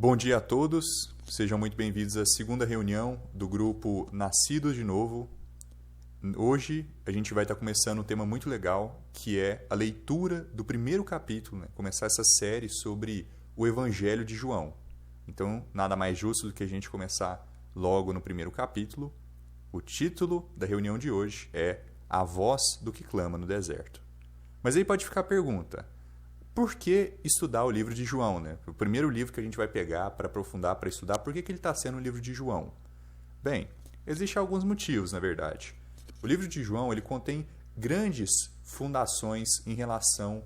Bom dia a todos, sejam muito bem-vindos à segunda reunião do grupo Nascidos de Novo. Hoje a gente vai estar começando um tema muito legal, que é a leitura do primeiro capítulo, começar essa série sobre o Evangelho de João. Então, nada mais justo do que a gente começar logo no primeiro capítulo. O título da reunião de hoje é A Voz do que Clama no Deserto. Mas aí pode ficar a pergunta: por que estudar o livro de João? O primeiro livro que a gente vai pegar para aprofundar, para estudar, por que ele está sendo o livro de João? Bem, existem alguns motivos, na verdade. O livro de João ele contém grandes fundações em relação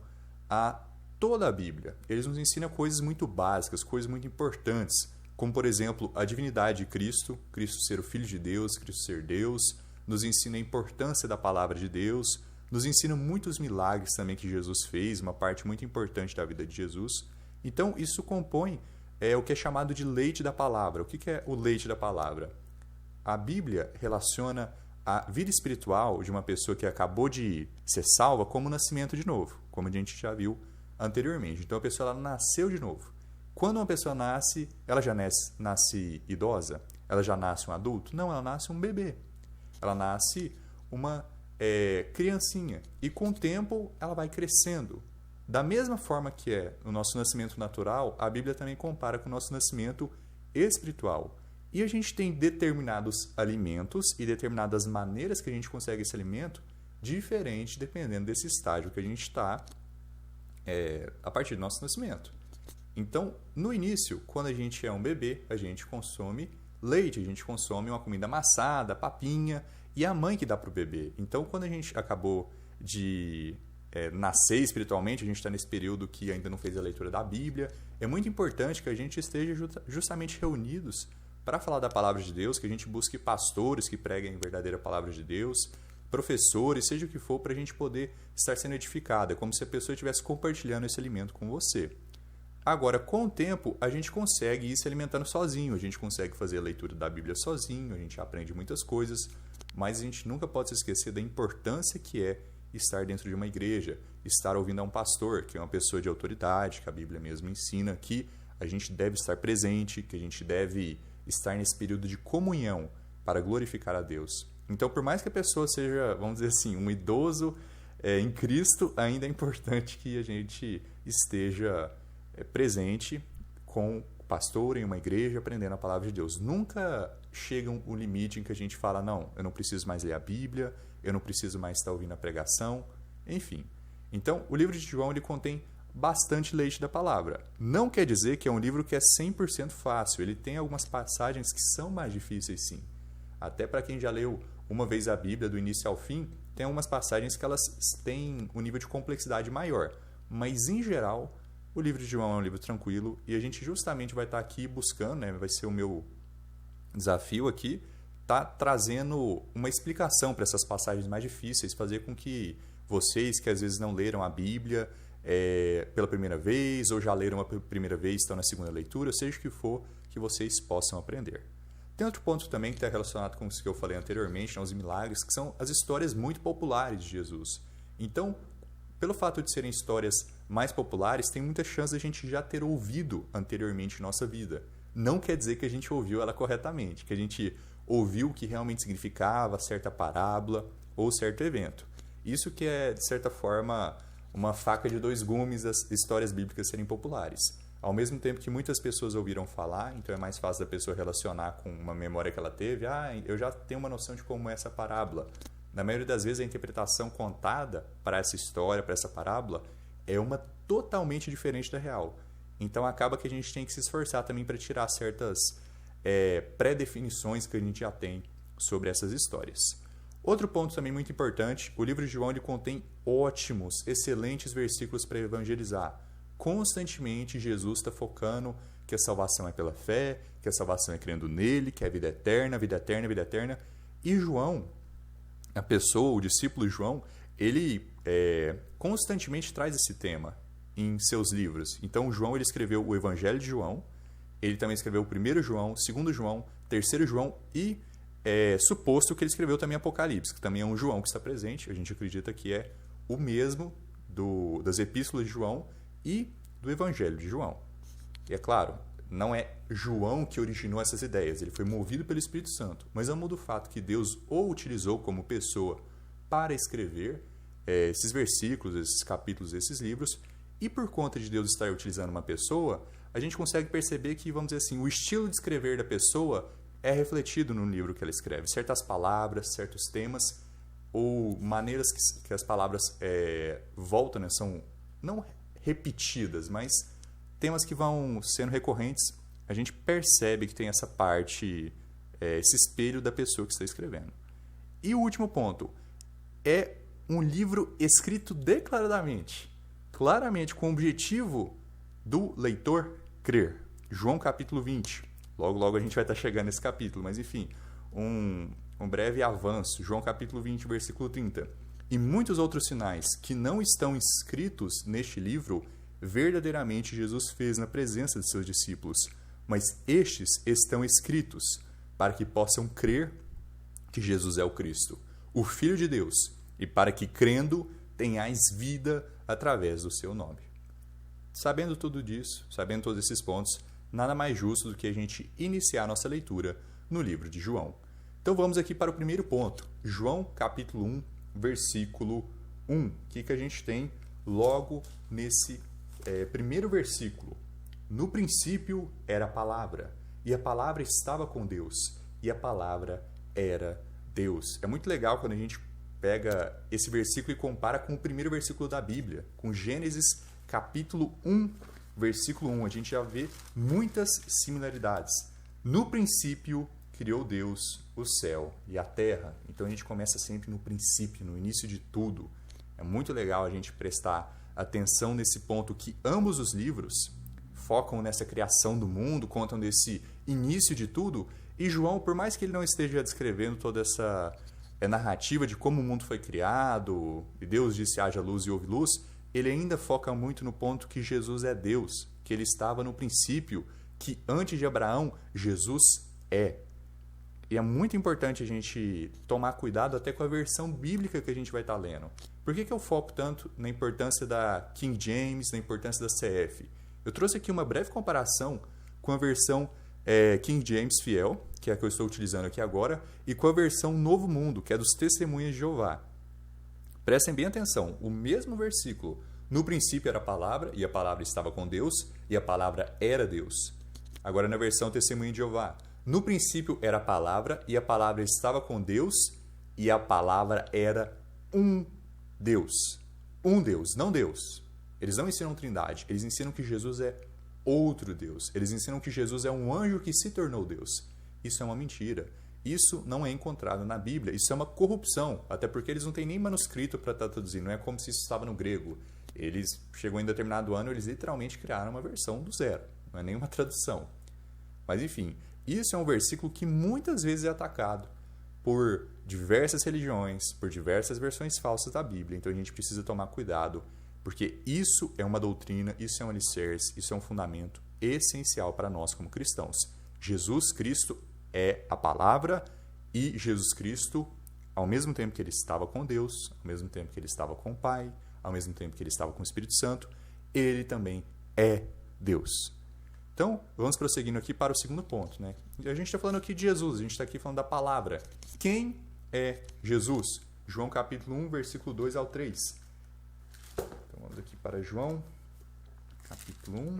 a toda a Bíblia. Eles nos ensinam coisas muito básicas, coisas muito importantes, como, por exemplo, a divindade de Cristo, Cristo ser o Filho de Deus, Cristo ser Deus, nos ensina a importância da palavra de Deus, nos ensina muitos milagres também que Jesus fez, uma parte muito importante da vida de Jesus. Então, isso compõe o que é chamado de leite da palavra. O que é o leite da palavra? A Bíblia relaciona a vida espiritual de uma pessoa que acabou de ser salva como o nascimento de novo, como a gente já viu anteriormente. Então, a pessoa ela nasceu de novo. Quando uma pessoa nasce, ela já nasce idosa? Ela já nasce um adulto? Não, ela nasce um bebê. Ela nasce uma criancinha. E com o tempo ela vai crescendo. Da mesma forma que é o nosso nascimento natural, a Bíblia também compara com o nosso nascimento espiritual. E a gente tem determinados alimentos e determinadas maneiras que a gente consegue esse alimento diferente dependendo desse estágio que a gente está a partir do nosso nascimento. Então, no início, quando a gente é um bebê, a gente consome leite, a gente consome uma comida amassada, papinha, e a mãe que dá para o bebê. Então, quando a gente acabou de nascer espiritualmente, a gente está nesse período que ainda não fez a leitura da Bíblia, é muito importante que a gente esteja justamente reunidos para falar da palavra de Deus, que a gente busque pastores que preguem a verdadeira palavra de Deus, professores, seja o que for, para a gente poder estar sendo edificado. É como se a pessoa estivesse compartilhando esse alimento com você. Agora, com o tempo, a gente consegue ir se alimentando sozinho, a gente consegue fazer a leitura da Bíblia sozinho, a gente aprende muitas coisas, mas a gente nunca pode se esquecer da importância que é estar dentro de uma igreja, estar ouvindo a um pastor, que é uma pessoa de autoridade, que a Bíblia mesmo ensina que a gente deve estar presente, que a gente deve estar nesse período de comunhão para glorificar a Deus. Então, por mais que a pessoa seja, vamos dizer assim, um idoso em Cristo, ainda é importante que a gente esteja presente com o pastor em uma igreja aprendendo a palavra de Deus. Nunca chega um limite em que a gente fala, não, eu não preciso mais ler a Bíblia, eu não preciso mais estar ouvindo a pregação, enfim. Então, o livro de João ele contém bastante leite da palavra. Não quer dizer que é um livro que é 100% fácil, ele tem algumas passagens que são mais difíceis sim. Até para quem já leu uma vez a Bíblia do início ao fim, tem algumas passagens que elas têm um nível de complexidade maior, mas em geral o livro de João é um livro tranquilo e a gente justamente vai estar aqui buscando, vai ser o meu desafio aqui, tá trazendo uma explicação para essas passagens mais difíceis, fazer com que vocês que às vezes não leram a Bíblia pela primeira vez ou já leram a primeira vez, estão na segunda leitura, seja o que for, que vocês possam aprender. Tem outro ponto também que está relacionado com isso que eu falei anteriormente, os milagres, que são as histórias muito populares de Jesus. Então, pelo fato de serem histórias mais populares, tem muita chance de a gente já ter ouvido anteriormente em nossa vida. Não quer dizer que a gente ouviu ela corretamente, que a gente ouviu o que realmente significava certa parábola ou certo evento. Isso que é, de certa forma, uma faca de dois gumes as histórias bíblicas serem populares. Ao mesmo tempo que muitas pessoas ouviram falar, então é mais fácil da pessoa relacionar com uma memória que ela teve. Eu já tenho uma noção de como é essa parábola. Na maioria das vezes, a interpretação contada para essa história, para essa parábola, é uma totalmente diferente da real. Então, acaba que a gente tem que se esforçar também para tirar certas pré-definições que a gente já tem sobre essas histórias. Outro ponto também muito importante, o livro de João ele contém ótimos, excelentes versículos para evangelizar. Constantemente, Jesus está focando que a salvação é pela fé, que a salvação é crendo nele, que é a vida eterna, vida eterna, vida eterna. E João, a pessoa, o discípulo João, ele constantemente traz esse tema em seus livros. Então, João ele escreveu o Evangelho de João, ele também escreveu o 1º João, 2º João, 3º João e suposto que ele escreveu também Apocalipse, que também é um João que está presente. A gente acredita que é o mesmo das epístolas de João e do Evangelho de João. E é claro, Não é João que originou essas ideias, ele foi movido pelo Espírito Santo. Mas amo do fato que Deus o utilizou como pessoa para escrever esses versículos, esses capítulos, esses livros. E por conta de Deus estar utilizando uma pessoa, a gente consegue perceber que, vamos dizer assim, o estilo de escrever da pessoa é refletido no livro que ela escreve. Certas palavras, certos temas ou maneiras que as palavras voltam, né, são não repetidas, mas temas que vão sendo recorrentes, a gente percebe que tem essa parte, esse espelho da pessoa que está escrevendo. E o último ponto, é um livro escrito declaradamente, claramente com o objetivo do leitor crer. João capítulo 20. Logo, logo a gente vai estar chegando nesse capítulo, mas enfim, um breve avanço. João capítulo 20, versículo 30. E muitos outros sinais que não estão escritos neste livro, verdadeiramente Jesus fez na presença de seus discípulos, mas estes estão escritos para que possam crer que Jesus é o Cristo, o Filho de Deus, e para que, crendo, tenhais vida através do seu nome. Sabendo tudo disso, sabendo todos esses pontos, nada mais justo do que a gente iniciar a nossa leitura no livro de João. Então vamos aqui para o primeiro ponto, João capítulo 1, versículo 1. O que a gente tem logo nesse primeiro versículo? No princípio era a palavra, e a palavra estava com Deus, e a palavra era Deus. É muito legal quando a gente pega esse versículo e compara com o primeiro versículo da Bíblia, com Gênesis capítulo 1, versículo 1. A gente já vê muitas similaridades. No princípio criou Deus o céu e a terra. Então a gente começa sempre no princípio, no início de tudo. É muito legal a gente prestar atenção nesse ponto que ambos os livros focam nessa criação do mundo, contam desse início de tudo. E João, por mais que ele não esteja descrevendo toda essa narrativa de como o mundo foi criado, e Deus disse haja luz e houve luz, ele ainda foca muito no ponto que Jesus é Deus, que ele estava no princípio, que antes de Abraão, Jesus é. E é muito importante a gente tomar cuidado até com a versão bíblica que a gente vai estar lendo. Por que eu foco tanto na importância da King James, na importância da CF? Eu trouxe aqui uma breve comparação com a versão King James Fiel, que é a que eu estou utilizando aqui agora, e com a versão Novo Mundo, que é dos Testemunhas de Jeová. Prestem bem atenção, o mesmo versículo. No princípio era a palavra, e a palavra estava com Deus, e a palavra era Deus. Agora na versão Testemunha de Jeová. No princípio era a palavra, e a palavra estava com Deus, e a palavra era um Deus. Um Deus, não Deus. Eles não ensinam trindade, eles ensinam que Jesus é outro Deus. Eles ensinam que Jesus é um anjo que se tornou Deus. Isso é uma mentira. Isso não é encontrado na Bíblia. Isso é uma corrupção, até porque eles não têm nem manuscrito para traduzir. Não é como se isso estava no grego. Eles, chegou em determinado ano, eles literalmente criaram uma versão do zero. Não é nenhuma tradução. Mas enfim, isso é um versículo que muitas vezes é atacado por diversas religiões, por diversas versões falsas da Bíblia. Então a gente precisa tomar cuidado, porque isso é uma doutrina, isso é um alicerce, isso é um fundamento essencial para nós como cristãos. Jesus Cristo é a palavra, e Jesus Cristo, ao mesmo tempo que ele estava com Deus, ao mesmo tempo que ele estava com o Pai, ao mesmo tempo que ele estava com o Espírito Santo, ele também é Deus. Então, vamos prosseguindo aqui para o segundo ponto, né? A gente está falando aqui de Jesus, a gente está aqui falando da palavra. Quem é Jesus? João capítulo 1, versículo 2 ao 3. Então, vamos aqui para João capítulo 1,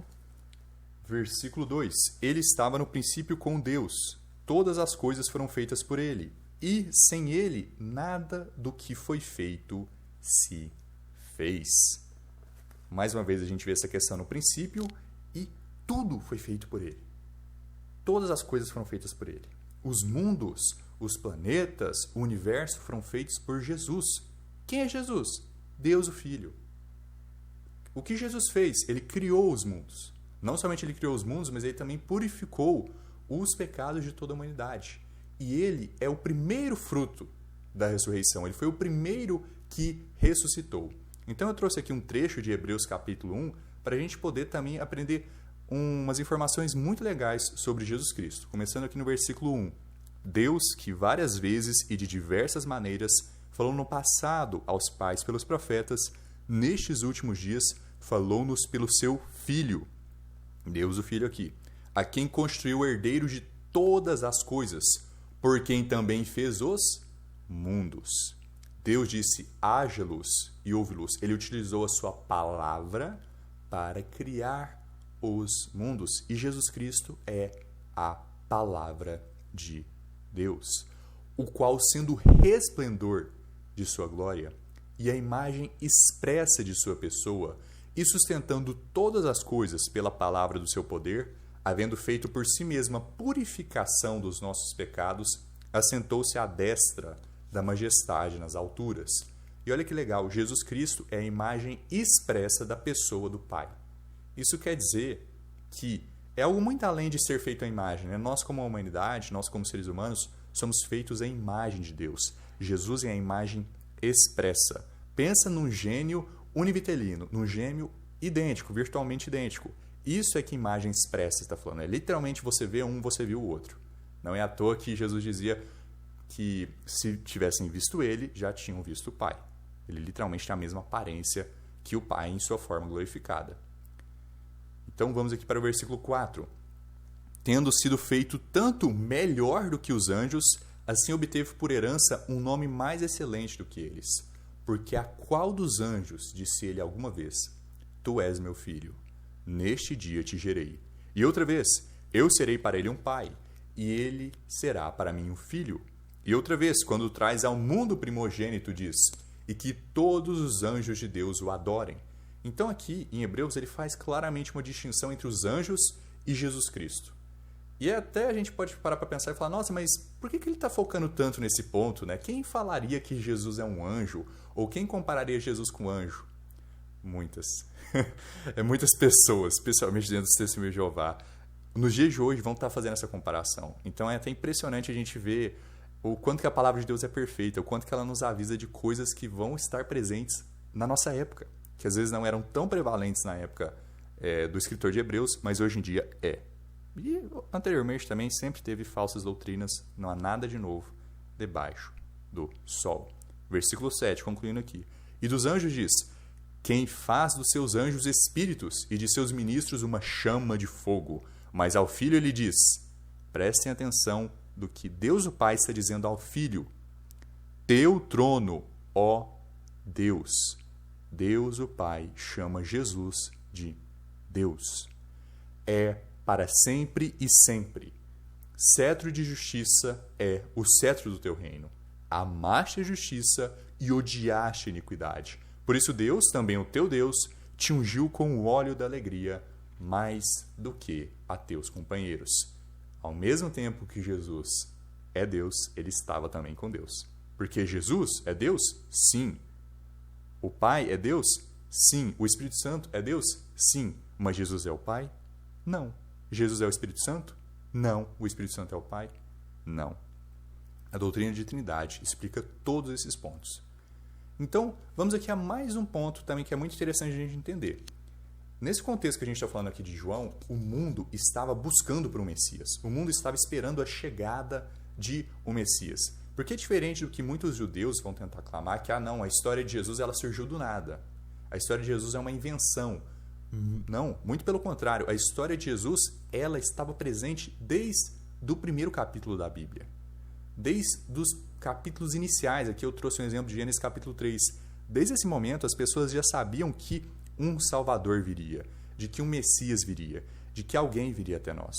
versículo 2. Ele estava no princípio com Deus. Todas as coisas foram feitas por ele, e sem ele nada do que foi feito se fez. Mais uma vez a gente vê essa questão no princípio, e tudo foi feito por ele. Todas as coisas foram feitas por ele. Os mundos, os planetas, o universo foram feitos por Jesus. Quem é Jesus? Deus o Filho. O que Jesus fez? Ele criou os mundos. Não somente ele criou os mundos, mas ele também purificou os pecados de toda a humanidade. E ele é o primeiro fruto da ressurreição. Ele foi o primeiro que ressuscitou. Então eu trouxe aqui um trecho de Hebreus capítulo 1 para a gente poder também aprender umas informações muito legais sobre Jesus Cristo. Começando aqui no versículo 1. Deus, que várias vezes e de diversas maneiras falou no passado aos pais pelos profetas, nestes últimos dias falou-nos pelo seu Filho. Deus o Filho aqui, a quem constituiu o herdeiro de todas as coisas, por quem também fez os mundos. Deus disse, haja luz e houve luz. Ele utilizou a sua palavra para criar os mundos. E Jesus Cristo é a palavra de Deus, o qual, sendo o resplendor de sua glória e a imagem expressa de sua pessoa, e sustentando todas as coisas pela palavra do seu poder, havendo feito por si mesma a purificação dos nossos pecados, assentou-se à destra da majestade nas alturas. E olha que legal, Jesus Cristo é a imagem expressa da pessoa do Pai. Isso quer dizer que é algo muito além de ser feito à imagem, né? Nós como humanidade, nós como seres humanos, somos feitos à imagem de Deus. Jesus é a imagem expressa. Pensa num gênio univitelino, num gêmeo idêntico, virtualmente idêntico. Isso é que imagem expressa está falando. É literalmente você vê um, você viu o outro. Não é à toa que Jesus dizia que se tivessem visto ele, já tinham visto o Pai. Ele literalmente tem a mesma aparência que o Pai em sua forma glorificada. Então vamos aqui para o versículo 4. Tendo sido feito tanto melhor do que os anjos, assim obteve por herança um nome mais excelente do que eles. Porque a qual dos anjos disse ele alguma vez, tu és meu filho, neste dia te gerei. E outra vez, eu serei para ele um pai, e ele será para mim um filho. E outra vez, quando traz ao mundo o primogênito, diz, e que todos os anjos de Deus o adorem. Então aqui, em Hebreus, ele faz claramente uma distinção entre os anjos e Jesus Cristo. E até a gente pode parar para pensar e falar, nossa, mas por que ele está focando tanto nesse ponto, né? Quem falaria que Jesus é um anjo? Ou quem compararia Jesus com um anjo? Muitas. Muitas pessoas, especialmente dentro do Testemunho de Jeová, nos dias de hoje vão estar fazendo essa comparação. Então é até impressionante a gente ver o quanto que a palavra de Deus é perfeita, o quanto que ela nos avisa de coisas que vão estar presentes na nossa época, que às vezes não eram tão prevalentes na época do escritor de Hebreus, mas hoje em dia é. E anteriormente também sempre teve falsas doutrinas, não há nada de novo debaixo do sol. Versículo 7, concluindo aqui. E dos anjos diz, quem faz dos seus anjos espíritos e de seus ministros uma chama de fogo. Mas ao Filho ele diz, prestem atenção do que Deus o Pai está dizendo ao Filho. Teu trono, ó Deus. Deus o Pai chama Jesus de Deus. É para sempre e sempre. Cetro de justiça é o cetro do teu reino. Amaste a justiça e odiaste a iniquidade. Por isso Deus, também o teu Deus, te ungiu com o óleo da alegria, mais do que a teus companheiros. Ao mesmo tempo que Jesus é Deus, ele estava também com Deus. Porque Jesus é Deus? Sim. O Pai é Deus? Sim. O Espírito Santo é Deus? Sim. Mas Jesus é o Pai? Não. Jesus é o Espírito Santo? Não. O Espírito Santo é o Pai? Não. A doutrina de Trindade explica todos esses pontos. Então, vamos aqui a mais um ponto também que é muito interessante a gente entender. Nesse contexto que a gente está falando aqui de João, o mundo estava buscando por um Messias. O mundo estava esperando a chegada de um Messias. Porque é diferente do que muitos judeus vão tentar clamar, que, não, a história de Jesus ela surgiu do nada. A história de Jesus é uma invenção. Não, muito pelo contrário. A história de Jesus, ela estava presente desde o primeiro capítulo da Bíblia. Desde os capítulos iniciais, aqui eu trouxe um exemplo de Gênesis capítulo 3. Desde esse momento, as pessoas já sabiam que um Salvador viria, de que um Messias viria, de que alguém viria até nós.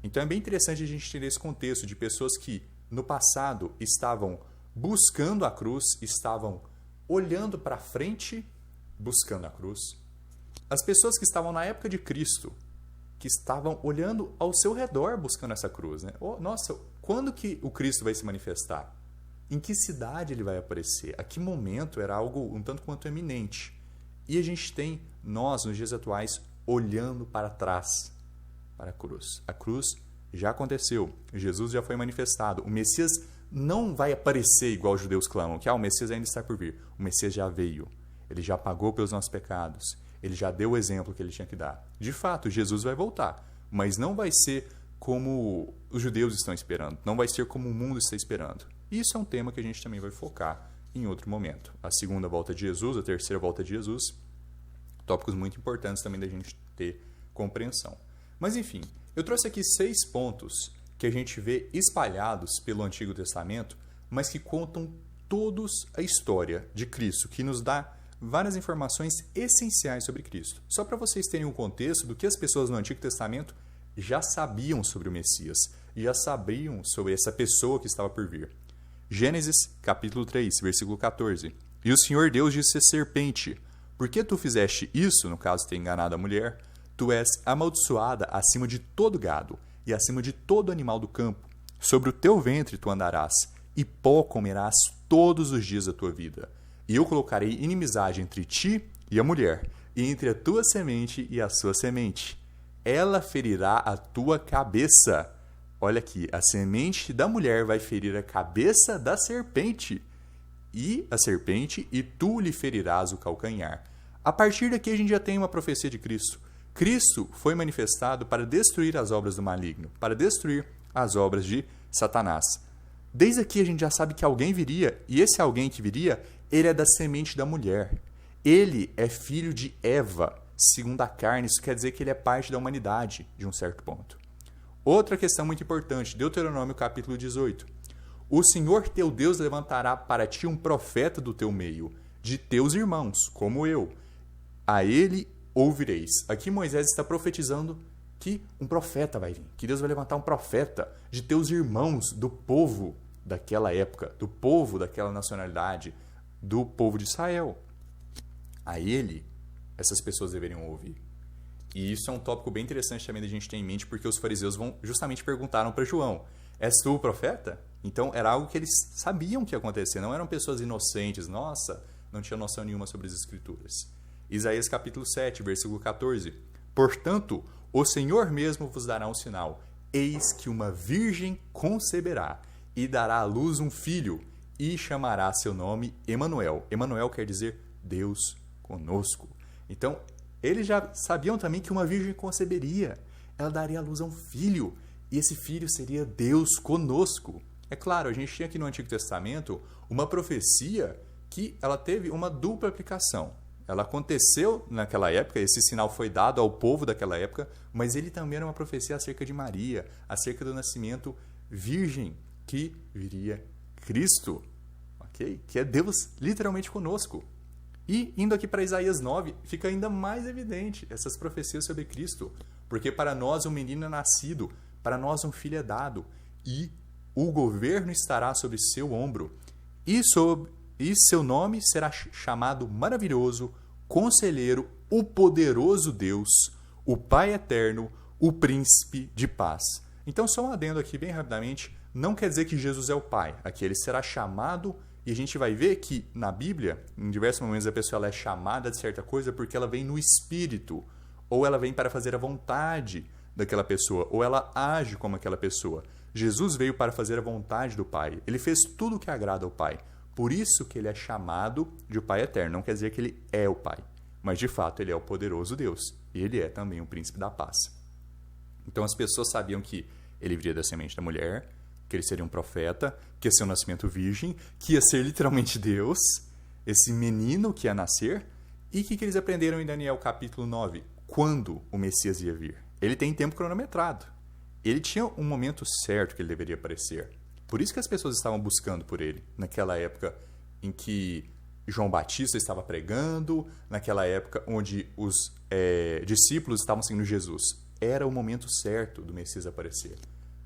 Então é bem interessante a gente entender esse contexto de pessoas que no passado estavam buscando a cruz, estavam olhando para frente, buscando a cruz. As pessoas que estavam na época de Cristo, que estavam olhando ao seu redor buscando essa cruz, né? Nossa, quando que o Cristo vai se manifestar? Em que cidade ele vai aparecer? A que momento? Era algo um tanto quanto eminente. E a gente tem, nós, nos dias atuais, olhando para trás, para a cruz. A cruz já aconteceu, Jesus já foi manifestado. O Messias não vai aparecer igual os judeus clamam, que o Messias ainda está por vir. O Messias já veio, ele já pagou pelos nossos pecados, ele já deu o exemplo que ele tinha que dar. De fato, Jesus vai voltar, mas não vai ser como os judeus estão esperando, não vai ser como o mundo está esperando. Isso é um tema que a gente também vai focar em outro momento. A segunda volta de Jesus, a terceira volta de Jesus, tópicos muito importantes também da gente ter compreensão. Mas enfim, eu trouxe aqui 6 pontos que a gente vê espalhados pelo Antigo Testamento, mas que contam todos a história de Cristo, que nos dá várias informações essenciais sobre Cristo. Só para vocês terem um contexto do que as pessoas no Antigo Testamento já sabiam sobre o Messias, já sabiam sobre essa pessoa que estava por vir. Gênesis, capítulo 3, versículo 14. E o Senhor Deus disse à serpente: por que tu fizeste isso, no caso de ter enganado a mulher? Tu és amaldiçoada acima de todo gado e acima de todo animal do campo. Sobre o teu ventre tu andarás, e pó comerás todos os dias da tua vida. E eu colocarei inimizade entre ti e a mulher, e entre a tua semente e a sua semente. Ela ferirá a tua cabeça. Olha aqui, a semente da mulher vai ferir a cabeça da serpente. E a serpente, e tu lhe ferirás o calcanhar. A partir daqui a gente já tem uma profecia de Cristo. Cristo foi manifestado para destruir as obras do maligno, para destruir as obras de Satanás. Desde aqui a gente já sabe que alguém viria, e esse alguém que viria, ele é da semente da mulher. Ele é filho de Eva, segundo a carne, isso quer dizer que ele é parte da humanidade, de um certo ponto. Outra questão muito importante, Deuteronômio capítulo 18. O Senhor teu Deus levantará para ti um profeta do teu meio, de teus irmãos, como eu. A ele ouvireis. Aqui Moisés está profetizando que um profeta vai vir, que Deus vai levantar um profeta de teus irmãos, do povo daquela época, do povo daquela nacionalidade, do povo de Israel. A ele, essas pessoas deveriam ouvir. E isso é um tópico bem interessante também da gente ter em mente, porque os fariseus justamente perguntaram para João: és tu o profeta? Então era algo que eles sabiam que ia acontecer, não eram pessoas inocentes, nossa, não tinham noção nenhuma sobre as Escrituras. Isaías capítulo 7, versículo 14. Portanto, o Senhor mesmo vos dará um sinal. Eis que uma virgem conceberá e dará à luz um filho e chamará seu nome Emanuel. Emanuel quer dizer Deus conosco. Então, eles já sabiam também que uma virgem conceberia. Ela daria à luz a um filho e esse filho seria Deus conosco. É claro, a gente tinha aqui no Antigo Testamento uma profecia que ela teve uma dupla aplicação. Ela aconteceu naquela época, esse sinal foi dado ao povo daquela época, mas ele também era uma profecia acerca de Maria, acerca do nascimento virgem que viria Cristo, ok? Que é Deus literalmente conosco. E indo aqui para Isaías 9, fica ainda mais evidente essas profecias sobre Cristo, porque para nós um menino é nascido, para nós um filho é dado, e o governo estará sobre seu ombro, e seu nome será chamado Maravilhoso, Conselheiro, o Poderoso Deus, o Pai Eterno, o Príncipe de Paz. Então, só um adendo aqui bem rapidamente, não quer dizer que Jesus é o Pai. Aqui ele será chamado, e a gente vai ver que na Bíblia, em diversos momentos a pessoa ela é chamada de certa coisa porque ela vem no Espírito, ou ela vem para fazer a vontade daquela pessoa, ou ela age como aquela pessoa. Jesus veio para fazer a vontade do Pai. Ele fez tudo o que agrada ao Pai. Por isso que ele é chamado de Pai Eterno. Não quer dizer que ele é o Pai, mas de fato ele é o poderoso Deus. E ele é também o príncipe da paz. Então as pessoas sabiam que ele viria da semente da mulher, que ele seria um profeta, que ia ser um nascimento virgem, que ia ser literalmente Deus, esse menino que ia nascer. E o que eles aprenderam em Daniel capítulo 9? Quando o Messias ia vir? Ele tem tempo cronometrado. Ele tinha um momento certo que ele deveria aparecer. Por isso que as pessoas estavam buscando por ele, naquela época em que João Batista estava pregando, naquela época onde os discípulos estavam seguindo Jesus. Era o momento certo do Messias aparecer.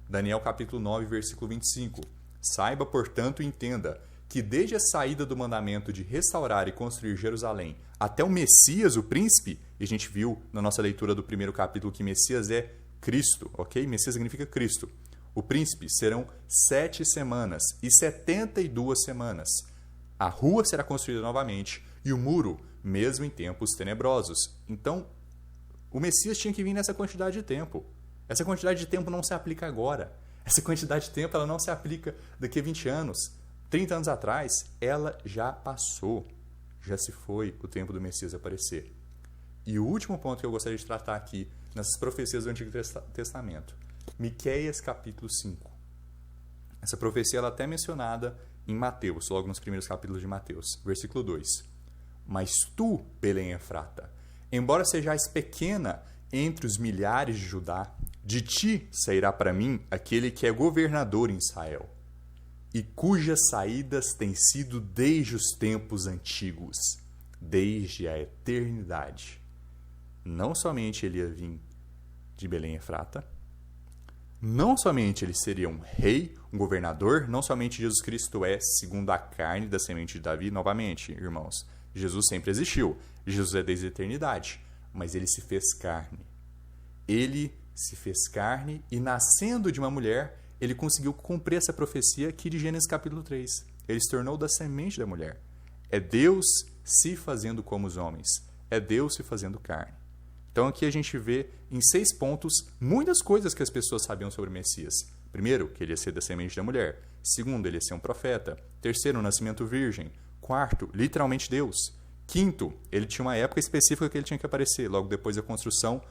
Daniel capítulo 9, versículo 25. Saiba, portanto, e entenda que desde a saída do mandamento de restaurar e construir Jerusalém até o Messias, o príncipe, e a gente viu na nossa leitura do primeiro capítulo que Messias é Cristo, ok? Messias significa Cristo. O príncipe serão 7 semanas e 72 semanas. A rua será construída novamente e o muro, mesmo em tempos tenebrosos. Então, o Messias tinha que vir nessa quantidade de tempo. Essa quantidade de tempo não se aplica agora. Essa quantidade de tempo ela não se aplica daqui a 20 anos. 30 anos atrás, ela já passou. Já se foi o tempo do Messias aparecer. E o último ponto que eu gostaria de tratar aqui, nessas profecias do Antigo Testamento. Miqueias capítulo 5. Essa profecia ela é até mencionada em Mateus, logo nos primeiros capítulos de Mateus. Versículo 2. Mas tu, Belém Efrata, embora sejais pequena entre os milhares de Judá, de ti sairá para mim aquele que é governador em Israel, e cujas saídas têm sido desde os tempos antigos, desde a eternidade. Não somente ele ia vir de Belém Efrata, não somente ele seria um rei, um governador, não somente Jesus Cristo é segundo a carne da semente de Davi, novamente, irmãos, Jesus sempre existiu, Jesus é desde a eternidade, mas ele se fez carne. Ele se fez carne e, nascendo de uma mulher, ele conseguiu cumprir essa profecia aqui de Gênesis capítulo 3. Ele se tornou da semente da mulher. É Deus se fazendo como os homens. É Deus se fazendo carne. Então aqui a gente vê em 6 pontos muitas coisas que as pessoas sabiam sobre o Messias. Primeiro, que ele ia ser da semente da mulher. Segundo, ele ia ser um profeta. Terceiro, um nascimento virgem. Quarto, literalmente Deus. Quinto, ele tinha uma época específica que ele tinha que aparecer, logo depois da construção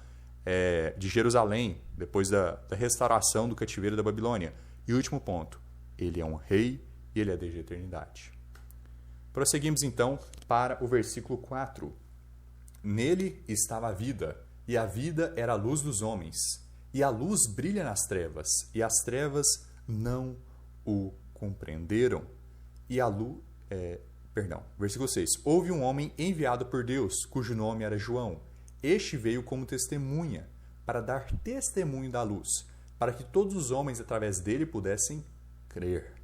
de Jerusalém, depois da restauração do cativeiro da Babilônia. E último ponto, ele é um rei e ele é desde a eternidade. Prosseguimos então para o versículo 4. Nele estava a vida, e a vida era a luz dos homens. E a luz brilha nas trevas, e as trevas não o compreenderam. E a luz... versículo 6. Houve um homem enviado por Deus, cujo nome era João. Este veio como testemunha, para dar testemunho da luz, para que todos os homens através dele pudessem crer.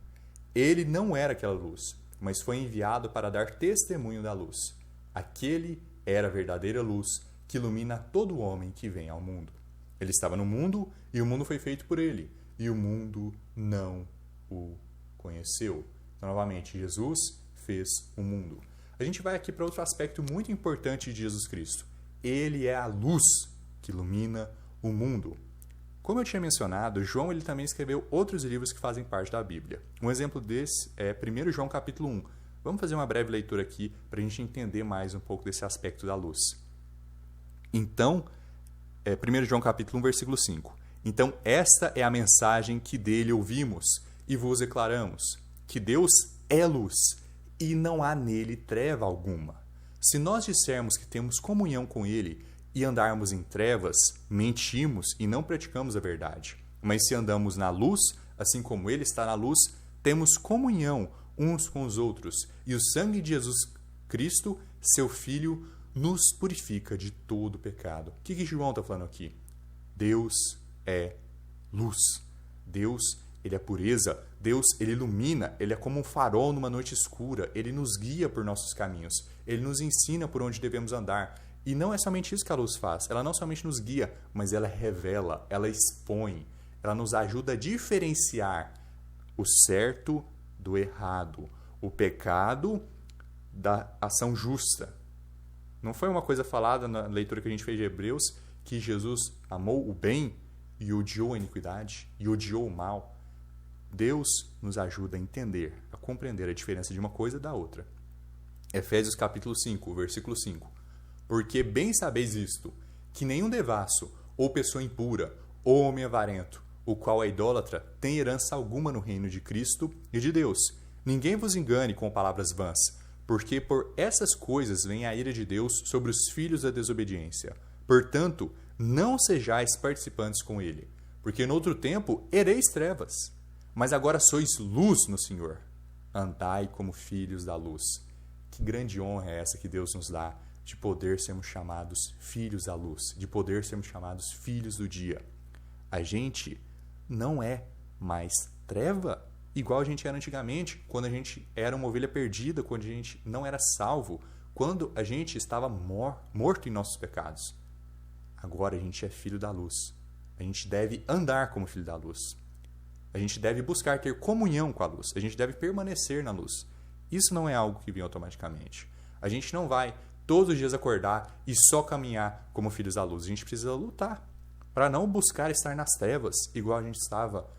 Ele não era aquela luz, mas foi enviado para dar testemunho da luz. Aquele era a verdadeira luz, que ilumina todo homem que vem ao mundo. Ele estava no mundo, e o mundo foi feito por ele, e o mundo não o conheceu. Então, novamente, Jesus fez o mundo. A gente vai aqui para outro aspecto muito importante de Jesus Cristo. Ele é a luz que ilumina o mundo. Como eu tinha mencionado, João ele também escreveu outros livros que fazem parte da Bíblia. Um exemplo desse é 1 João capítulo 1. Vamos fazer uma breve leitura aqui para a gente entender mais um pouco desse aspecto da luz. Então, 1 João capítulo 1, versículo 5. Então, esta é a mensagem que dele ouvimos e vos declaramos, que Deus é luz e não há nele treva alguma. Se nós dissermos que temos comunhão com ele e andarmos em trevas, mentimos e não praticamos a verdade. Mas se andamos na luz, assim como ele está na luz, temos comunhão uns com os outros, e o sangue de Jesus Cristo, seu Filho, nos purifica de todo pecado. O que João está falando aqui? Deus é luz. Deus, ele é pureza. Deus, ele ilumina. Ele é como um farol numa noite escura. Ele nos guia por nossos caminhos. Ele nos ensina por onde devemos andar. E não é somente isso que a luz faz. Ela não somente nos guia, mas ela revela, ela expõe. Ela nos ajuda a diferenciar o certo do errado, o pecado da ação justa. Não foi uma coisa falada na leitura que a gente fez de Hebreus que Jesus amou o bem e odiou a iniquidade e odiou o mal. Deus nos ajuda a entender, a compreender a diferença de uma coisa da outra. Efésios capítulo 5, versículo 5. Porque bem sabeis isto, que nenhum devasso, ou pessoa impura, ou homem avarento, o qual é idólatra, tem herança alguma no reino de Cristo e de Deus. Ninguém vos engane com palavras vãs, porque por essas coisas vem a ira de Deus sobre os filhos da desobediência. Portanto, não sejais participantes com ele, porque no outro tempo ereis trevas, mas agora sois luz no Senhor. Andai como filhos da luz. Que grande honra é essa que Deus nos dá, de poder sermos chamados filhos da luz, de poder sermos chamados filhos do dia. A gente não é mais treva igual a gente era antigamente, quando a gente era uma ovelha perdida, quando a gente não era salvo, quando a gente estava morto em nossos pecados. Agora a gente é filho da luz. A gente deve andar como filho da luz. A gente deve buscar ter comunhão com a luz. A gente deve permanecer na luz. Isso não é algo que vem automaticamente. A gente não vai todos os dias acordar e só caminhar como filhos da luz. A gente precisa lutar para não buscar estar nas trevas, igual a gente estava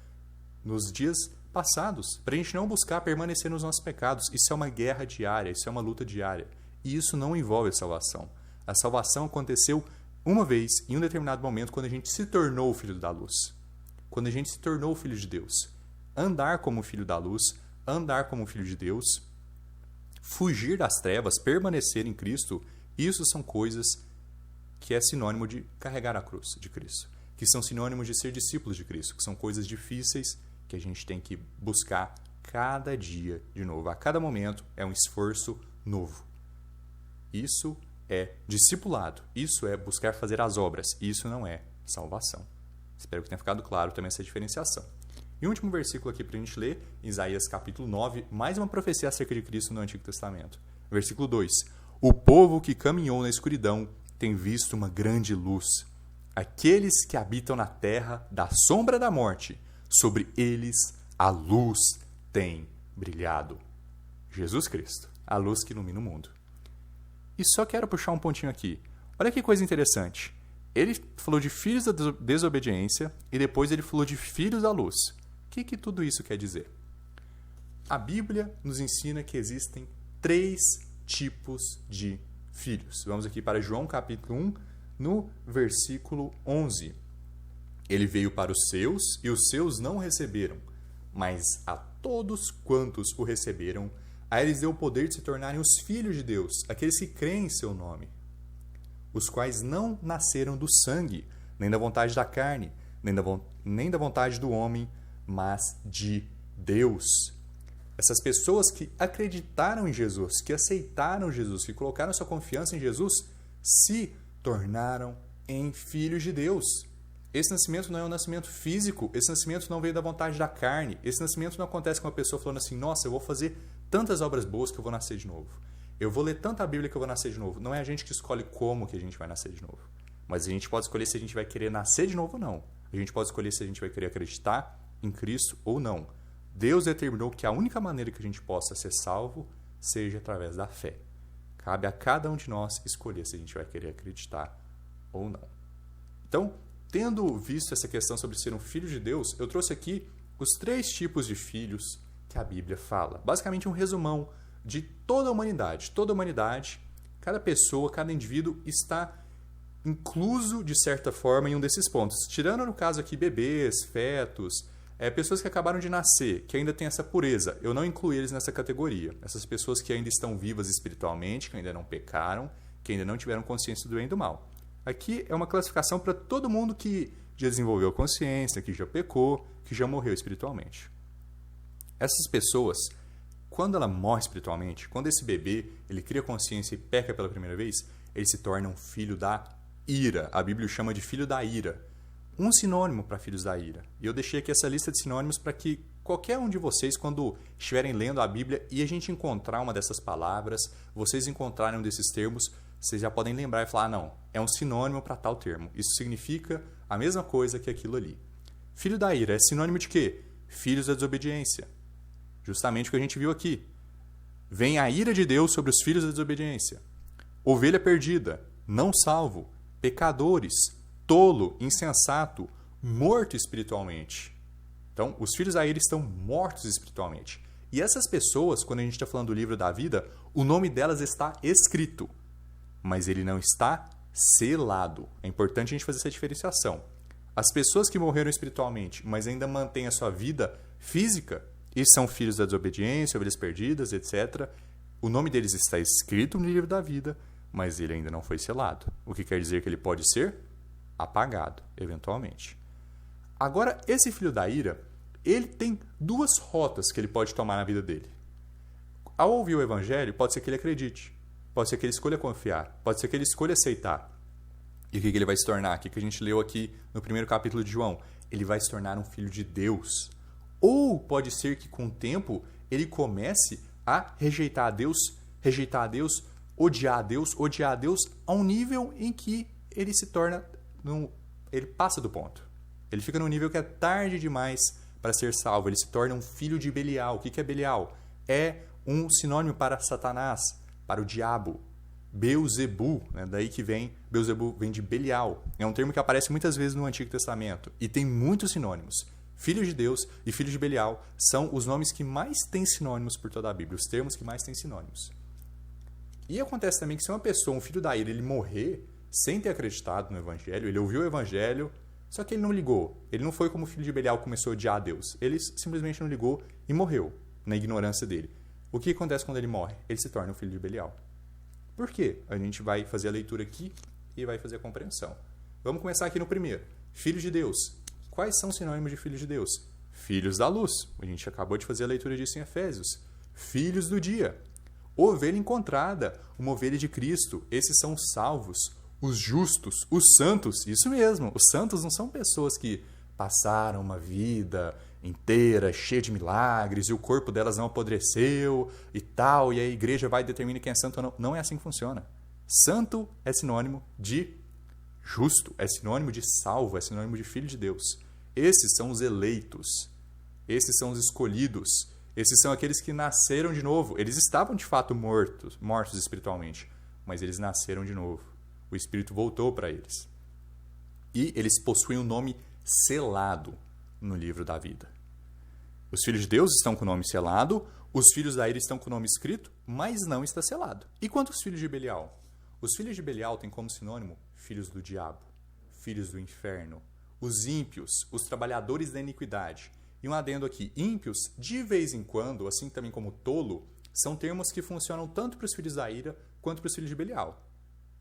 nos dias passados, para a gente não buscar permanecer nos nossos pecados. Isso é uma guerra diária, isso é uma luta diária. E isso não envolve a salvação. A salvação aconteceu uma vez, em um determinado momento, quando a gente se tornou o filho da luz. Quando a gente se tornou o filho de Deus. Andar como filho da luz, andar como filho de Deus, fugir das trevas, permanecer em Cristo, isso são coisas que é sinônimo de carregar a cruz de Cristo, que são sinônimos de ser discípulos de Cristo, que são coisas difíceis que a gente tem que buscar cada dia de novo. A cada momento é um esforço novo. Isso é discipulado, isso é buscar fazer as obras, isso não é salvação. Espero que tenha ficado claro também essa diferenciação. E o último versículo aqui para a gente ler, Isaías capítulo 9, mais uma profecia acerca de Cristo no Antigo Testamento. Versículo 2. O povo que caminhou na escuridão tem visto uma grande luz. Aqueles que habitam na terra da sombra da morte, sobre eles a luz tem brilhado. Jesus Cristo, a luz que ilumina o mundo. E só quero puxar um pontinho aqui. Olha que coisa interessante. Ele falou de filhos da desobediência e depois ele falou de filhos da luz. O que tudo isso quer dizer? A Bíblia nos ensina que existem 3 tipos de filhos. Vamos aqui para João capítulo 1, no versículo 11. Ele veio para os seus e os seus não o receberam, mas a todos quantos o receberam, a eles deu o poder de se tornarem os filhos de Deus, aqueles que creem em seu nome, os quais não nasceram do sangue, nem da vontade da carne, nem da vontade do homem, mas de Deus. Essas pessoas que acreditaram em Jesus, que aceitaram Jesus, que colocaram sua confiança em Jesus, se tornaram em filhos de Deus. Esse nascimento não é um nascimento físico, esse nascimento não veio da vontade da carne, esse nascimento não acontece com uma pessoa falando assim, nossa, eu vou fazer tantas obras boas que eu vou nascer de novo. Eu vou ler tanta Bíblia que eu vou nascer de novo. Não é a gente que escolhe como que a gente vai nascer de novo. Mas a gente pode escolher se a gente vai querer nascer de novo ou não. A gente pode escolher se a gente vai querer acreditar em Cristo ou não. Deus determinou que a única maneira que a gente possa ser salvo seja através da fé. Cabe a cada um de nós escolher se a gente vai querer acreditar ou não. Então, tendo visto essa questão sobre ser um filho de Deus, eu trouxe aqui os 3 tipos de filhos que a Bíblia fala. Basicamente um resumão de toda a humanidade. Toda a humanidade, cada pessoa, cada indivíduo está incluso, de certa forma, em um desses pontos. Tirando, no caso aqui, bebês, fetos, pessoas que acabaram de nascer, que ainda têm essa pureza. Eu não incluí eles nessa categoria. Essas pessoas que ainda estão vivas espiritualmente, que ainda não pecaram, que ainda não tiveram consciência do bem e do mal. Aqui é uma classificação para todo mundo que já desenvolveu consciência, que já pecou, que já morreu espiritualmente. Essas pessoas, quando ela morre espiritualmente, quando esse bebê ele cria consciência e peca pela primeira vez, ele se torna um filho da ira. A Bíblia o chama de filho da ira. Um sinônimo para filhos da ira. E eu deixei aqui essa lista de sinônimos para que qualquer um de vocês, quando estiverem lendo a Bíblia e a gente encontrar uma dessas palavras, vocês encontrarem um desses termos, vocês já podem lembrar e falar, não, é um sinônimo para tal termo. Isso significa a mesma coisa que aquilo ali. Filho da ira é sinônimo de quê? Filhos da desobediência. Justamente o que a gente viu aqui. Vem a ira de Deus sobre os filhos da desobediência. Ovelha perdida, não salvo, pecadores, tolo, insensato, morto espiritualmente. Então, os filhos da ira estão mortos espiritualmente. E essas pessoas, quando a gente está falando do livro da vida, o nome delas está escrito, mas ele não está selado. É importante a gente fazer essa diferenciação. As pessoas que morreram espiritualmente, mas ainda mantêm a sua vida física, e são filhos da desobediência, ovelhas perdidas, etc., o nome deles está escrito no livro da vida, mas ele ainda não foi selado. O que quer dizer que ele pode ser apagado, eventualmente. Agora, esse filho da ira, ele tem 2 rotas que ele pode tomar na vida dele. Ao ouvir o evangelho, pode ser que ele acredite, pode ser que ele escolha confiar, pode ser que ele escolha aceitar. E o que ele vai se tornar? O que a gente leu aqui no primeiro capítulo de João? Ele vai se tornar um filho de Deus. Ou pode ser que com o tempo ele comece a rejeitar a Deus, odiar a Deus a um nível em que ele se torna, ele passa do ponto. Ele fica num nível que é tarde demais para ser salvo. Ele se torna um filho de Belial. O que é Belial? É um sinônimo para Satanás, para o diabo. Beelzebu, né? Daí que vem, Beelzebu vem de Belial. É um termo que aparece muitas vezes no Antigo Testamento e tem muitos sinônimos. Filho de Deus e filho de Belial são os nomes que mais têm sinônimos por toda a Bíblia, os termos que mais têm sinônimos. E acontece também que se uma pessoa, um filho da ira, ele morrer sem ter acreditado no Evangelho, ele ouviu o Evangelho, só que ele não ligou. Ele não foi como o filho de Belial que começou a odiar a Deus. Ele simplesmente não ligou e morreu na ignorância dele. O que acontece quando ele morre? Ele se torna um filho de Belial. Por quê? A gente vai fazer a leitura aqui e vai fazer a compreensão. Vamos começar aqui no primeiro. Filho de Deus. Quais são os sinônimos de filho de Deus? Filhos da luz. A gente acabou de fazer a leitura disso em Efésios. Filhos do dia. Ovelha encontrada, uma ovelha de Cristo. Esses são os salvos, os justos, os santos. Isso mesmo, os santos não são pessoas que passaram uma vida inteira cheia de milagres e o corpo delas não apodreceu e tal, e a igreja vai determinar quem é santo ou não. Não é assim que funciona. Santo é sinônimo de justo, é sinônimo de salvo, é sinônimo de filho de Deus. Esses são os eleitos, esses são os escolhidos, esses são aqueles que nasceram de novo. Eles estavam de fato mortos espiritualmente, mas eles nasceram de novo. O Espírito voltou para eles. E eles possuem um nome selado no livro da vida. Os filhos de Deus estão com o nome selado, os filhos da ira estão com o nome escrito, mas não está selado. E quanto aos filhos de Belial? Os filhos de Belial têm como sinônimo filhos do diabo, filhos do inferno, os ímpios, os trabalhadores da iniquidade. E um adendo aqui, ímpios, de vez em quando, assim também como tolo, são termos que funcionam tanto para os filhos da ira quanto para os filhos de Belial.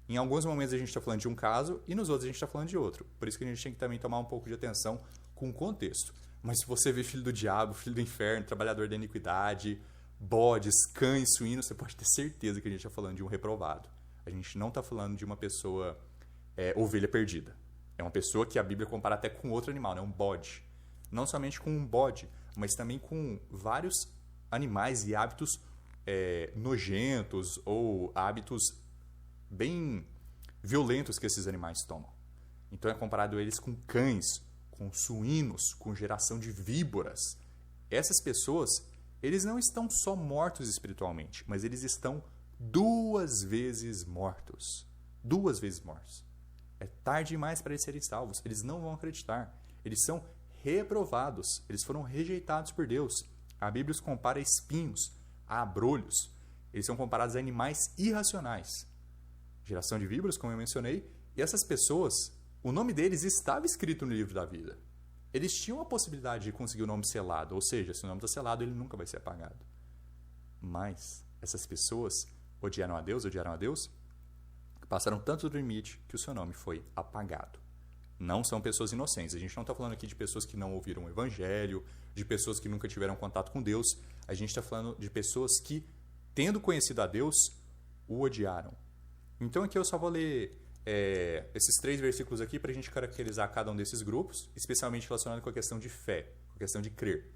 Em alguns momentos a gente está falando de um caso e nos outros a gente está falando de outro. Por isso que a gente tem que também tomar um pouco de atenção com o contexto. Mas se você vê filho do diabo, filho do inferno, trabalhador da iniquidade, bodes, cães, suínos, você pode ter certeza que a gente está falando de um reprovado. A gente não está falando de uma pessoa ovelha perdida. É uma pessoa que a Bíblia compara até com outro animal, né? Um bode. Não somente com um bode, mas também com vários animais e hábitos nojentos ou hábitos bem violentos que esses animais tomam. Então é comparado eles com cães, com suínos, com geração de víboras. Essas pessoas, eles não estão só mortos espiritualmente, mas eles estão 2 vezes mortos. 2 vezes mortos. É tarde demais para eles serem salvos. Eles não vão acreditar. Eles são reprovados. Eles foram rejeitados por Deus. A Bíblia os compara a espinhos, a abrolhos. Eles são comparados a animais irracionais. Geração de víboras, como eu mencionei. E essas pessoas, o nome deles estava escrito no livro da vida. Eles tinham a possibilidade de conseguir o nome selado. Ou seja, se o nome está selado, ele nunca vai ser apagado. Mas essas pessoas odiaram a Deus, passaram tanto do limite que o seu nome foi apagado. Não são pessoas inocentes. A gente não está falando aqui de pessoas que não ouviram o Evangelho, de pessoas que nunca tiveram contato com Deus. A gente está falando de pessoas que, tendo conhecido a Deus, o odiaram. Então aqui eu só vou ler esses 3 versículos aqui para a gente caracterizar cada um desses grupos, especialmente relacionado com a questão de fé, com a questão de crer.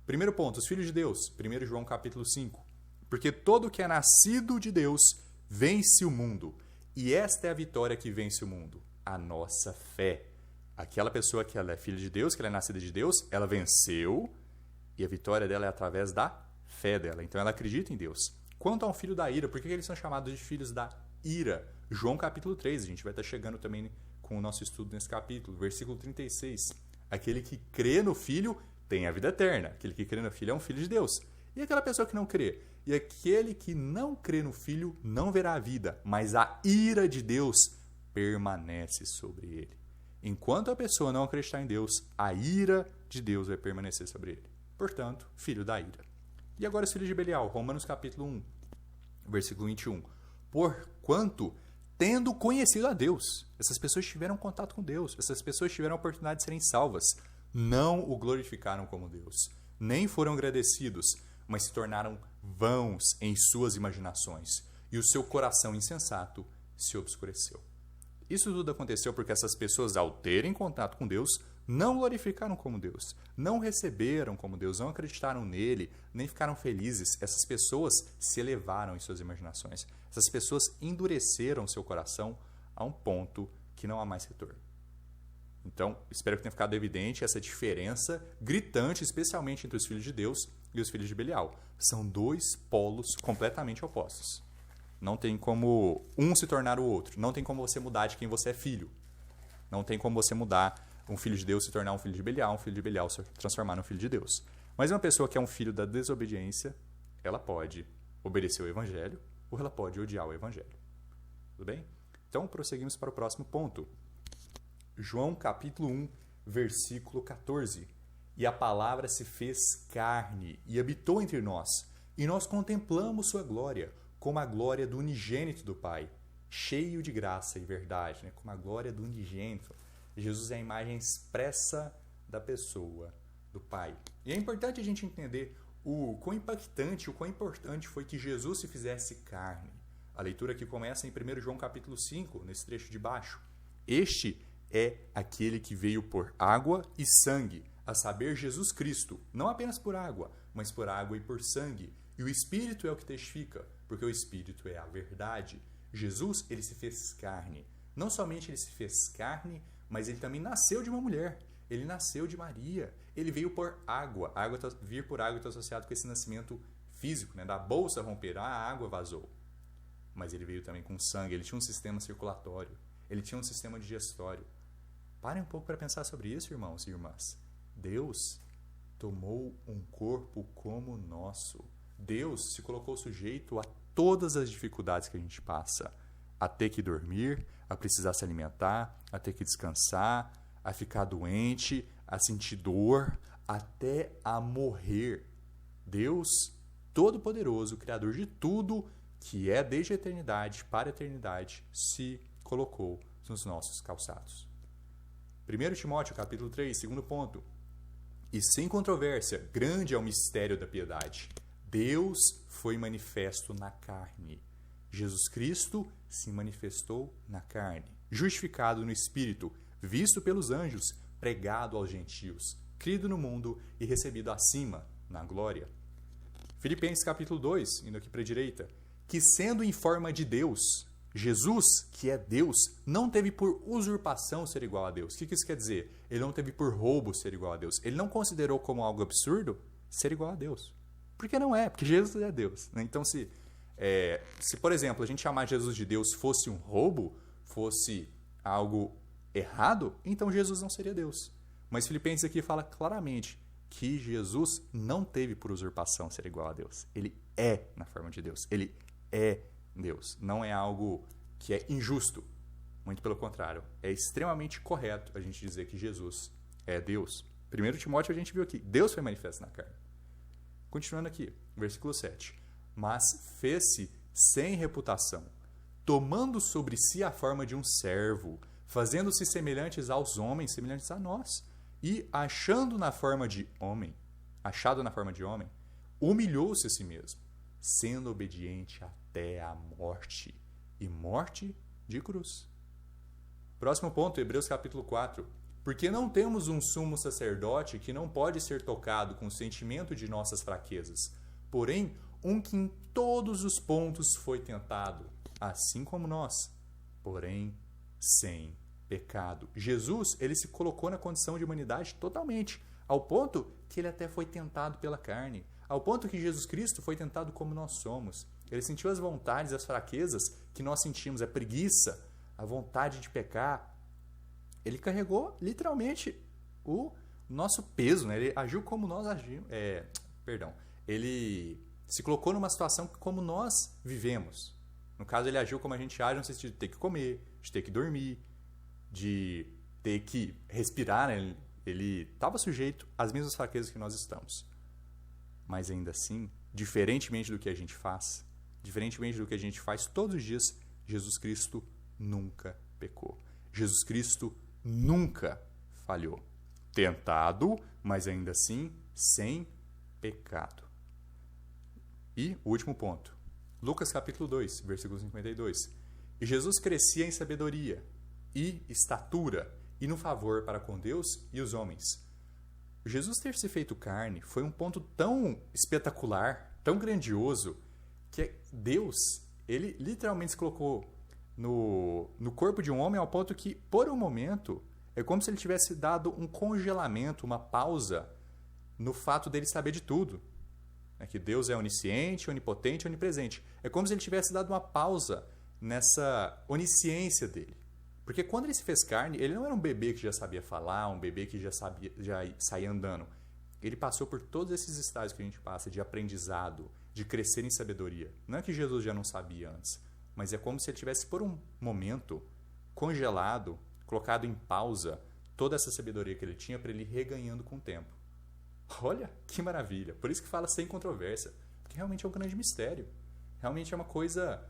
Primeiro ponto, os filhos de Deus. 1 João capítulo 5. Porque todo que é nascido de Deus vence o mundo. E esta é a vitória que vence o mundo, a nossa fé. Aquela pessoa que ela é filha de Deus, que ela é nascida de Deus, ela venceu e a vitória dela é através da fé dela. Então ela acredita em Deus. Quanto ao filho da ira, por que eles são chamados de filhos da ira? João capítulo 3, a gente vai estar chegando também com o nosso estudo nesse capítulo, versículo 36. Aquele que crê no Filho tem a vida eterna. Aquele que crê no Filho é um filho de Deus. E aquela pessoa que não crê? E aquele que não crê no Filho não verá a vida, mas a ira de Deus permanece sobre ele. Enquanto a pessoa não acreditar em Deus, a ira de Deus vai permanecer sobre ele. Portanto, filho da ira. E agora os filhos de Belial, Romanos capítulo 1, versículo 21. Porquanto, tendo conhecido a Deus, essas pessoas tiveram contato com Deus, essas pessoas tiveram a oportunidade de serem salvas, não o glorificaram como Deus, nem foram agradecidos, mas se tornaram vãos em suas imaginações, e o seu coração insensato se obscureceu. Isso tudo aconteceu porque essas pessoas, ao terem contato com Deus, não glorificaram como Deus, não receberam como Deus, não acreditaram nele, nem ficaram felizes. Essas pessoas se elevaram em suas imaginações. Essas pessoas endureceram seu coração a um ponto que não há mais retorno. Então, espero que tenha ficado evidente essa diferença gritante, especialmente entre os filhos de Deus e os filhos de Belial. São 2 polos completamente opostos. Não tem como um se tornar o outro. Não tem como você mudar de quem você é filho. Não tem como você mudar um filho de Deus se tornar um filho de Belial se transformar num filho de Deus. Mas uma pessoa que é um filho da desobediência, ela pode obedecer o Evangelho ou ela pode odiar o Evangelho. Tudo bem? Então, prosseguimos para o próximo ponto. João capítulo 1, versículo 14. E a palavra se fez carne e habitou entre nós, e nós contemplamos sua glória, como a glória do unigênito do Pai, cheio de graça e verdade, né? Como a glória do unigênito. Jesus é a imagem expressa da pessoa, do Pai. E é importante a gente entender o quão impactante, o quão importante foi que Jesus se fizesse carne. A leitura aqui começa em 1 João capítulo 5, nesse trecho de baixo. Este é aquele que veio por água e sangue, a saber, Jesus Cristo, não apenas por água, mas por água e por sangue. E o Espírito é o que testifica, porque o Espírito é a verdade. Jesus, ele se fez carne. Não somente ele se fez carne, mas ele também nasceu de uma mulher. Ele nasceu de Maria. Ele veio por água. Vir por água está associado com esse nascimento físico, né? Da bolsa romperá, a água vazou. Mas ele veio também com sangue. Ele tinha um sistema circulatório. Ele tinha um sistema digestório. Parem um pouco para pensar sobre isso, irmãos e irmãs. Deus tomou um corpo como o nosso. Deus se colocou sujeito a todas as dificuldades que a gente passa. A ter que dormir, a precisar se alimentar, a ter que descansar, a ficar doente, a sentir dor, até a morrer. Deus Todo-Poderoso, Criador de tudo, que é desde a eternidade para a eternidade, se colocou nos nossos calçados. 1 Timóteo, capítulo 3, segundo ponto. E sem controvérsia, grande é o mistério da piedade. Deus foi manifesto na carne. Jesus Cristo se manifestou na carne. Justificado no Espírito, visto pelos anjos, pregado aos gentios, crido no mundo e recebido acima, na glória. Filipenses capítulo 2, indo aqui para a direita. Que sendo em forma de Deus, Jesus, que é Deus, não teve por usurpação ser igual a Deus. O que isso quer dizer? Ele não teve por roubo ser igual a Deus. Ele não considerou como algo absurdo ser igual a Deus. Porque não é, porque Jesus é Deus. Então, se por exemplo, a gente chamar Jesus de Deus fosse um roubo, fosse algo errado, então Jesus não seria Deus. Mas Filipenses aqui fala claramente que Jesus não teve por usurpação ser igual a Deus. Ele é na forma de Deus. Ele é Deus. Não é algo que é injusto. Muito pelo contrário. É extremamente correto a gente dizer que Jesus é Deus. 1 Timóteo a gente viu aqui. Deus foi manifesto na carne. Continuando aqui, versículo 7. Mas fez-se sem reputação, tomando sobre si a forma de um servo, fazendo-se semelhantes aos homens, semelhantes a nós, e achado na forma de homem, humilhou-se a si mesmo, sendo obediente até a morte, e morte de cruz. Próximo ponto, Hebreus capítulo 4. Porque não temos um sumo sacerdote que não pode ser tocado com o sentimento de nossas fraquezas, porém, um que em todos os pontos foi tentado, assim como nós, porém, sem pecado. Jesus, ele se colocou na condição de humanidade totalmente, ao ponto que ele até foi tentado pela carne, ao ponto que Jesus Cristo foi tentado como nós somos. Ele sentiu as vontades, as fraquezas que nós sentimos, a preguiça, a vontade de pecar. Ele carregou literalmente o nosso peso, né? Ele agiu como nós agimos. Ele se colocou numa situação como nós vivemos. No caso, ele agiu como a gente age no sentido de ter que comer, de ter que dormir, de ter que respirar, né? Ele estava sujeito às mesmas fraquezas que nós estamos. Mas ainda assim, diferentemente do que a gente faz, diferentemente do que a gente faz todos os dias, Jesus Cristo nunca pecou. Jesus Cristo nunca falhou. Tentado, mas ainda assim sem pecado. E o último ponto. Lucas capítulo 2, versículo 52. E Jesus crescia em sabedoria e estatura e no favor para com Deus e os homens. Jesus ter se feito carne foi um ponto tão espetacular, tão grandioso, que Deus, ele literalmente se colocou no corpo de um homem ao ponto que, por um momento, é como se ele tivesse dado um congelamento, uma pausa no fato dele saber de tudo. É que Deus é onisciente, onipotente, onipresente. É como se ele tivesse dado uma pausa nessa onisciência dele. Porque quando ele se fez carne, ele não era um bebê que já sabia falar, um bebê que já saía andando. Ele passou por todos esses estágios que a gente passa de aprendizado, de crescer em sabedoria. Não é que Jesus já não sabia antes, mas é como se ele tivesse, por um momento, congelado, colocado em pausa toda essa sabedoria que ele tinha para ele ir reganhando com o tempo. Olha que maravilha! Por isso que fala sem controvérsia, porque realmente é um grande mistério. Realmente é uma coisa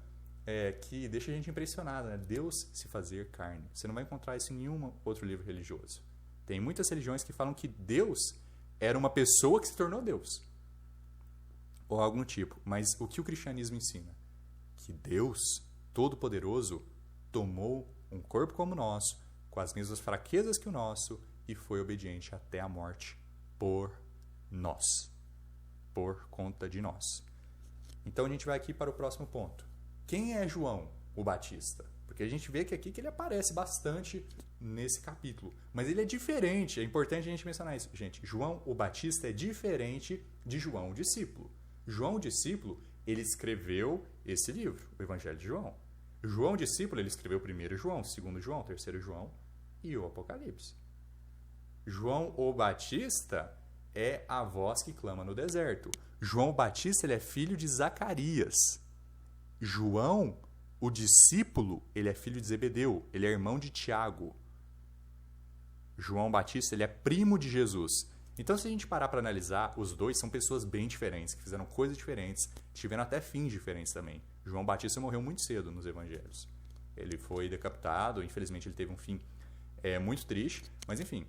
que deixa a gente impressionado, né? Deus se fazer carne. Você não vai encontrar isso em nenhum outro livro religioso. Tem muitas religiões que falam que Deus era uma pessoa que se tornou Deus. Ou algo do tipo. Mas o que o cristianismo ensina? Que Deus, Todo-Poderoso, tomou um corpo como o nosso, com as mesmas fraquezas que o nosso, e foi obediente até a morte por nós. Por conta de nós. Então a gente vai aqui para o próximo ponto. Quem é João, o Batista? Porque a gente vê que aqui que ele aparece bastante nesse capítulo. Mas ele é diferente, é importante a gente mencionar isso. Gente, João, o Batista, é diferente de João, o discípulo. João, o discípulo, ele escreveu esse livro, o Evangelho de João. João, o discípulo, ele escreveu o 1º João, 2º João, 3º João e o Apocalipse. João, o Batista, é a voz que clama no deserto. João Batista, ele é filho de Zacarias. João, o discípulo, ele é filho de Zebedeu, ele é irmão de Tiago. João Batista, ele é primo de Jesus. Então, se a gente parar para analisar, os dois são pessoas bem diferentes, que fizeram coisas diferentes, tiveram até fins diferentes também. João Batista morreu muito cedo nos evangelhos. Ele foi decapitado, infelizmente ele teve um fim muito triste, mas enfim,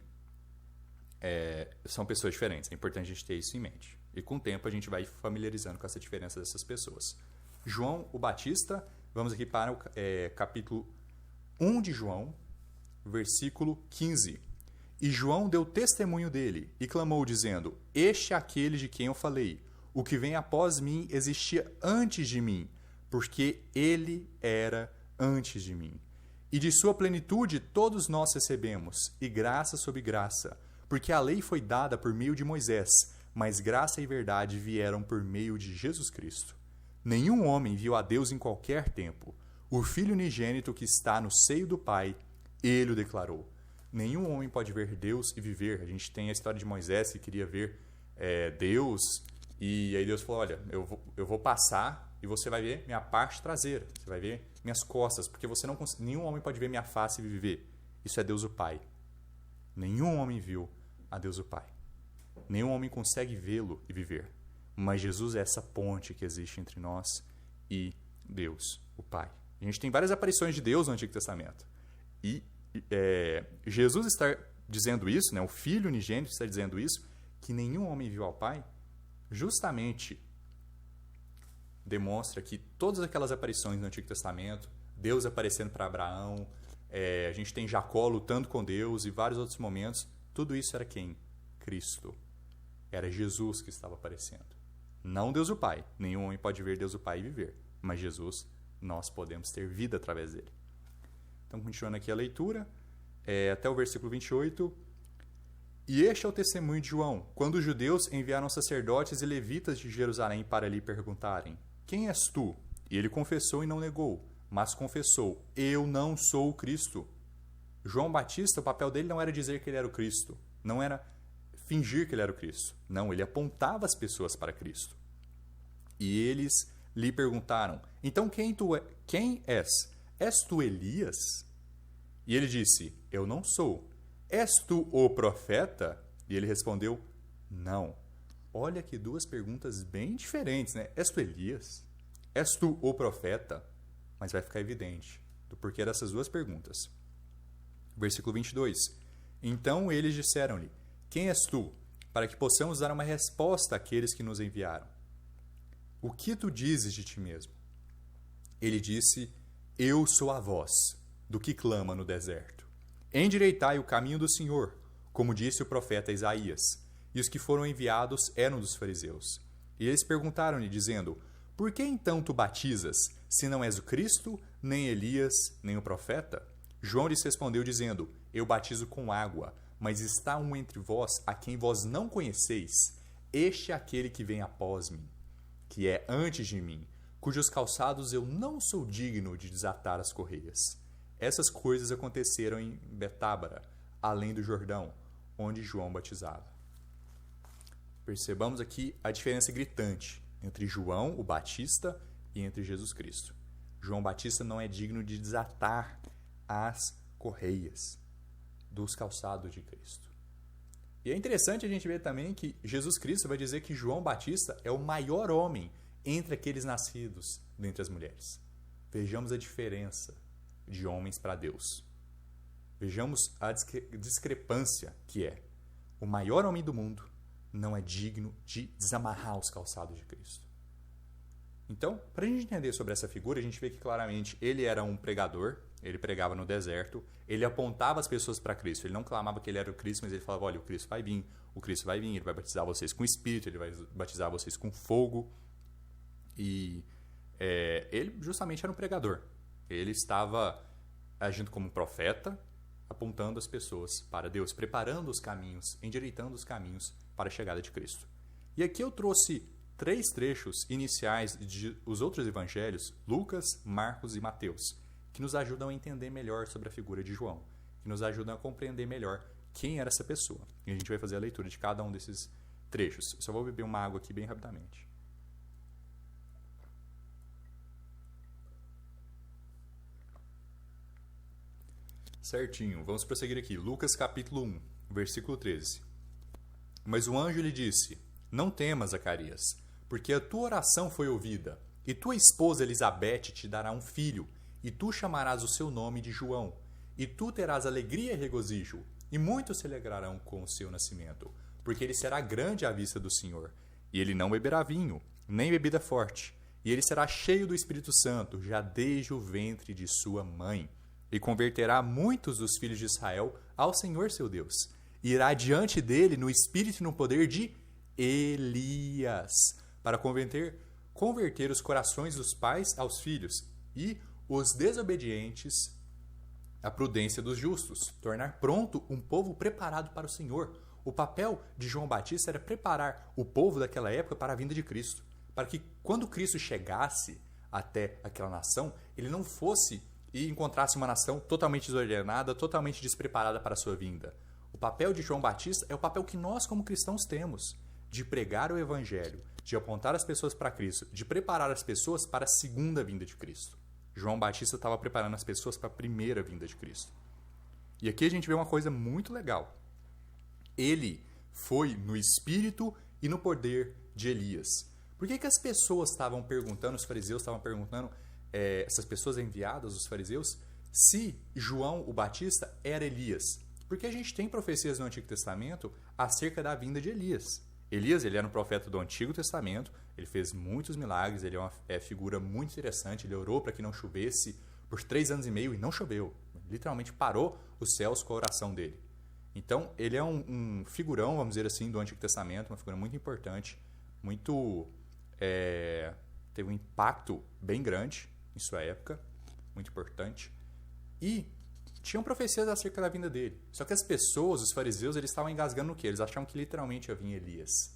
são pessoas diferentes. É importante a gente ter isso em mente. E com o tempo a gente vai familiarizando com essa diferença dessas pessoas. João o Batista, vamos aqui para o capítulo 1 de João, versículo 15. E João deu testemunho dele e clamou, dizendo: Este é aquele de quem eu falei. O que vem após mim existia antes de mim, porque ele era antes de mim. E de sua plenitude todos nós recebemos, e graça sobre graça, porque a lei foi dada por meio de Moisés, mas graça e verdade vieram por meio de Jesus Cristo. Nenhum homem viu a Deus em qualquer tempo. O Filho unigênito que está no seio do Pai, ele o declarou. Nenhum homem pode ver Deus e viver. A gente tem a história de Moisés que queria ver Deus, e aí Deus falou: olha, eu vou passar e você vai ver minha parte traseira, você vai ver minhas costas, porque nenhum homem pode ver minha face e viver. Isso é Deus o Pai. Nenhum homem viu a Deus o Pai. Nenhum homem consegue vê-lo e viver. Mas Jesus é essa ponte que existe entre nós e Deus, o Pai. A gente tem várias aparições de Deus no Antigo Testamento. E Jesus está dizendo isso, né? O Filho unigênito está dizendo isso, que nenhum homem viu ao Pai, justamente demonstra que todas aquelas aparições no Antigo Testamento, Deus aparecendo para Abraão, a gente tem Jacó lutando com Deus e vários outros momentos, tudo isso era quem? Cristo. Era Jesus que estava aparecendo. Não Deus o Pai. Nenhum homem pode ver Deus o Pai e viver. Mas Jesus, nós podemos ter vida através dele. Então, continuando aqui a leitura, até o versículo 28. E este é o testemunho de João, quando os judeus enviaram sacerdotes e levitas de Jerusalém para lhe perguntarem: Quem és tu? E ele confessou e não negou, mas confessou: Eu não sou o Cristo. João Batista, o papel dele não era dizer que ele era o Cristo, não era fingir que ele era o Cristo. Não, ele apontava as pessoas para Cristo. E eles lhe perguntaram: Então quem és? És tu Elias? E ele disse: Eu não sou. És tu o profeta? E ele respondeu: Não. Olha que duas perguntas bem diferentes, né? És tu Elias? És tu o profeta? Mas vai ficar evidente do porquê dessas duas perguntas. Versículo 22. Então eles disseram-lhe: Quem és tu? Para que possamos dar uma resposta àqueles que nos enviaram. O que tu dizes de ti mesmo? Ele disse: Eu sou a voz do que clama no deserto. Endireitai o caminho do Senhor, como disse o profeta Isaías. E os que foram enviados eram dos fariseus. E eles perguntaram-lhe, dizendo: Por que então tu batizas, se não és o Cristo, nem Elias, nem o profeta? João lhes respondeu, dizendo: Eu batizo com água, mas está um entre vós a quem vós não conheceis. Este é aquele que vem após mim, que é antes de mim, cujos calçados eu não sou digno de desatar as correias. Essas coisas aconteceram em Betábara, além do Jordão, onde João batizava. Percebamos aqui a diferença gritante entre João, o Batista, e entre Jesus Cristo. João Batista não é digno de desatar as correias dos calçados de Cristo. E é interessante a gente ver também que Jesus Cristo vai dizer que João Batista é o maior homem entre aqueles nascidos dentre as mulheres. vejamos a diferença de homens para Deus. Vejamos a discrepância que é: o maior homem do mundo não é digno de desamarrar os calçados de Cristo. Então, para a gente entender sobre essa figura, a gente vê que claramente ele era um pregador, ele pregava no deserto, ele apontava as pessoas para Cristo, ele não clamava que ele era o Cristo, mas ele falava: olha, o Cristo vai vir, ele vai batizar vocês com Espírito, ele vai batizar vocês com fogo. E ele justamente era um pregador. Ele estava agindo como um profeta, apontando as pessoas para Deus, preparando os caminhos, endireitando os caminhos para a chegada de Cristo. E aqui eu trouxe 3 trechos iniciais dos outros evangelhos, Lucas, Marcos e Mateus, que nos ajudam a entender melhor sobre a figura de João, que nos ajudam a compreender melhor quem era essa pessoa. E a gente vai fazer a leitura de cada um desses trechos. Eu só vou beber uma água aqui bem rapidamente. Certinho, vamos prosseguir aqui. Lucas capítulo 1, versículo 13. Mas o anjo lhe disse: não temas, Zacarias, porque a tua oração foi ouvida, e tua esposa Elizabete te dará um filho, e tu chamarás o seu nome de João, e tu terás alegria e regozijo, e muitos se alegrarão com o seu nascimento, porque ele será grande à vista do Senhor, e ele não beberá vinho, nem bebida forte, e ele será cheio do Espírito Santo, já desde o ventre de sua mãe, e converterá muitos dos filhos de Israel ao Senhor seu Deus, e irá diante dele no espírito e no poder de Elias, para converter os corações dos pais aos filhos, e os desobedientes à prudência dos justos, tornar pronto um povo preparado para o Senhor. O papel de João Batista era preparar o povo daquela época para a vinda de Cristo, para que quando Cristo chegasse até aquela nação, ele não fosse e encontrasse uma nação totalmente desordenada, totalmente despreparada para a sua vinda. O papel de João Batista é o papel que nós como cristãos temos, de pregar o Evangelho, de apontar as pessoas para Cristo, de preparar as pessoas para a segunda vinda de Cristo. João Batista estava preparando as pessoas para a primeira vinda de Cristo. E aqui a gente vê uma coisa muito legal. Ele foi no espírito e no poder de Elias. Por que as pessoas estavam perguntando, os fariseus estavam perguntando, essas pessoas enviadas, os fariseus, se João o Batista era Elias? Porque a gente tem profecias no Antigo Testamento acerca da vinda de Elias. Elias, ele era um profeta do Antigo Testamento, ele fez muitos milagres, ele é uma figura muito interessante, ele orou para que não chovesse por 3 anos e meio e não choveu. Literalmente parou os céus com a oração dele. Então, ele é um figurão, vamos dizer assim, do Antigo Testamento, uma figura muito importante, teve um impacto bem grande em sua época, muito importante. E tinham profecias acerca da vinda dele. Só que as pessoas, os fariseus, eles estavam engasgando no quê? Eles achavam que literalmente ia vir Elias.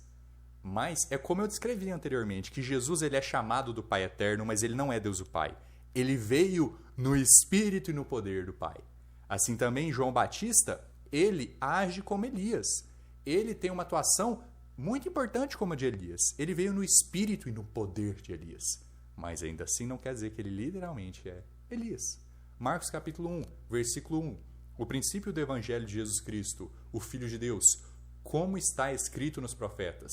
Mas é como eu descrevi anteriormente, que Jesus ele é chamado do Pai Eterno, mas ele não é Deus o Pai. Ele veio no espírito e no poder do Pai. Assim também João Batista, ele age como Elias. Ele tem uma atuação muito importante como a de Elias. Ele veio no espírito e no poder de Elias. Mas ainda assim não quer dizer que ele literalmente é Elias. Marcos capítulo 1, versículo 1. O princípio do Evangelho de Jesus Cristo, o Filho de Deus, como está escrito nos profetas: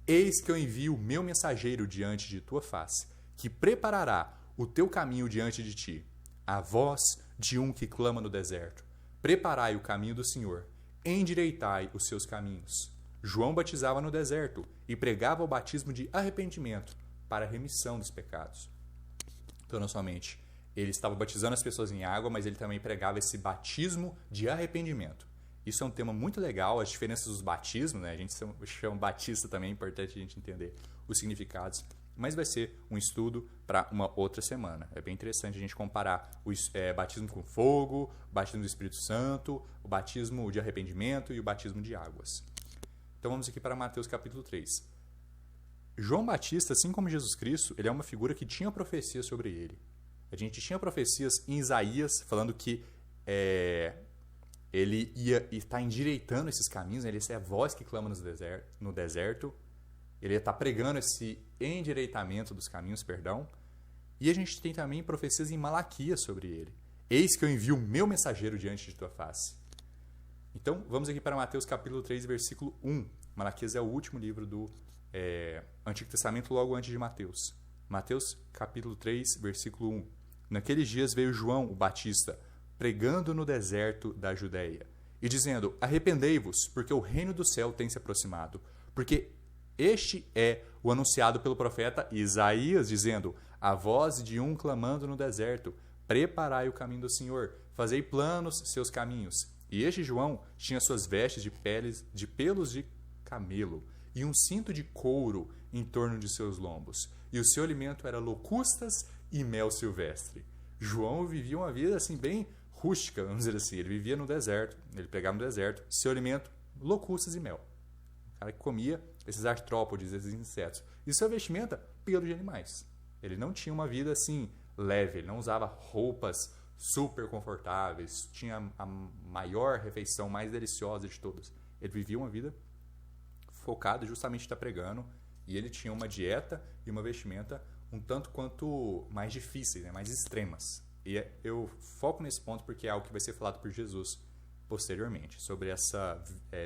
eis que eu envio o meu mensageiro diante de tua face, que preparará o teu caminho diante de ti. A voz de um que clama no deserto: preparai o caminho do Senhor, endireitai os seus caminhos. João batizava no deserto e pregava o batismo de arrependimento para a remissão dos pecados. Então, não somente ele estava batizando as pessoas em água, mas ele também pregava esse batismo de arrependimento. Isso é um tema muito legal, as diferenças dos batismos, né? A gente chama batista também, é importante a gente entender os significados, mas vai ser um estudo para uma outra semana. É bem interessante a gente comparar o batismo com fogo, o batismo do Espírito Santo, o batismo de arrependimento e o batismo de águas. Então vamos aqui para Mateus capítulo 3. João Batista, assim como Jesus Cristo, ele é uma figura que tinha profecia sobre ele. A gente tinha profecias em Isaías falando que ele ia estar endireitando esses caminhos, ele ia ser a voz que clama no deserto, ele ia estar pregando esse endireitamento dos caminhos, perdão. E a gente tem também profecias em Malaquias sobre ele. Eis que eu envio o meu mensageiro diante de tua face. Então, vamos aqui para Mateus capítulo 3, versículo 1. Malaquias é o último livro do Antigo Testamento, logo antes de Mateus. Mateus capítulo 3, versículo 1. Naqueles dias veio João, o Batista, pregando no deserto da Judéia, e dizendo: arrependei-vos, porque o reino do céu tem se aproximado. Porque este é o anunciado pelo profeta Isaías, dizendo: a voz de um clamando no deserto, preparai o caminho do Senhor, fazei planos seus caminhos. E este João tinha suas vestes de pelos de camelo, e um cinto de couro em torno de seus lombos. E o seu alimento era locustas e mel silvestre. João vivia uma vida assim bem rústica, vamos dizer assim. Ele vivia no deserto, ele pregava no deserto, seu alimento, locustas e mel. O cara que comia esses artrópodes, esses insetos. E sua vestimenta, pelo de animais. Ele não tinha uma vida assim leve, ele não usava roupas super confortáveis, tinha a maior refeição, mais deliciosa de todas. Ele vivia uma vida focada justamente em estar pregando, e ele tinha uma dieta e uma vestimenta um tanto quanto mais difíceis, né, mais extremas. E eu foco nesse ponto porque é algo que vai ser falado por Jesus posteriormente, sobre essa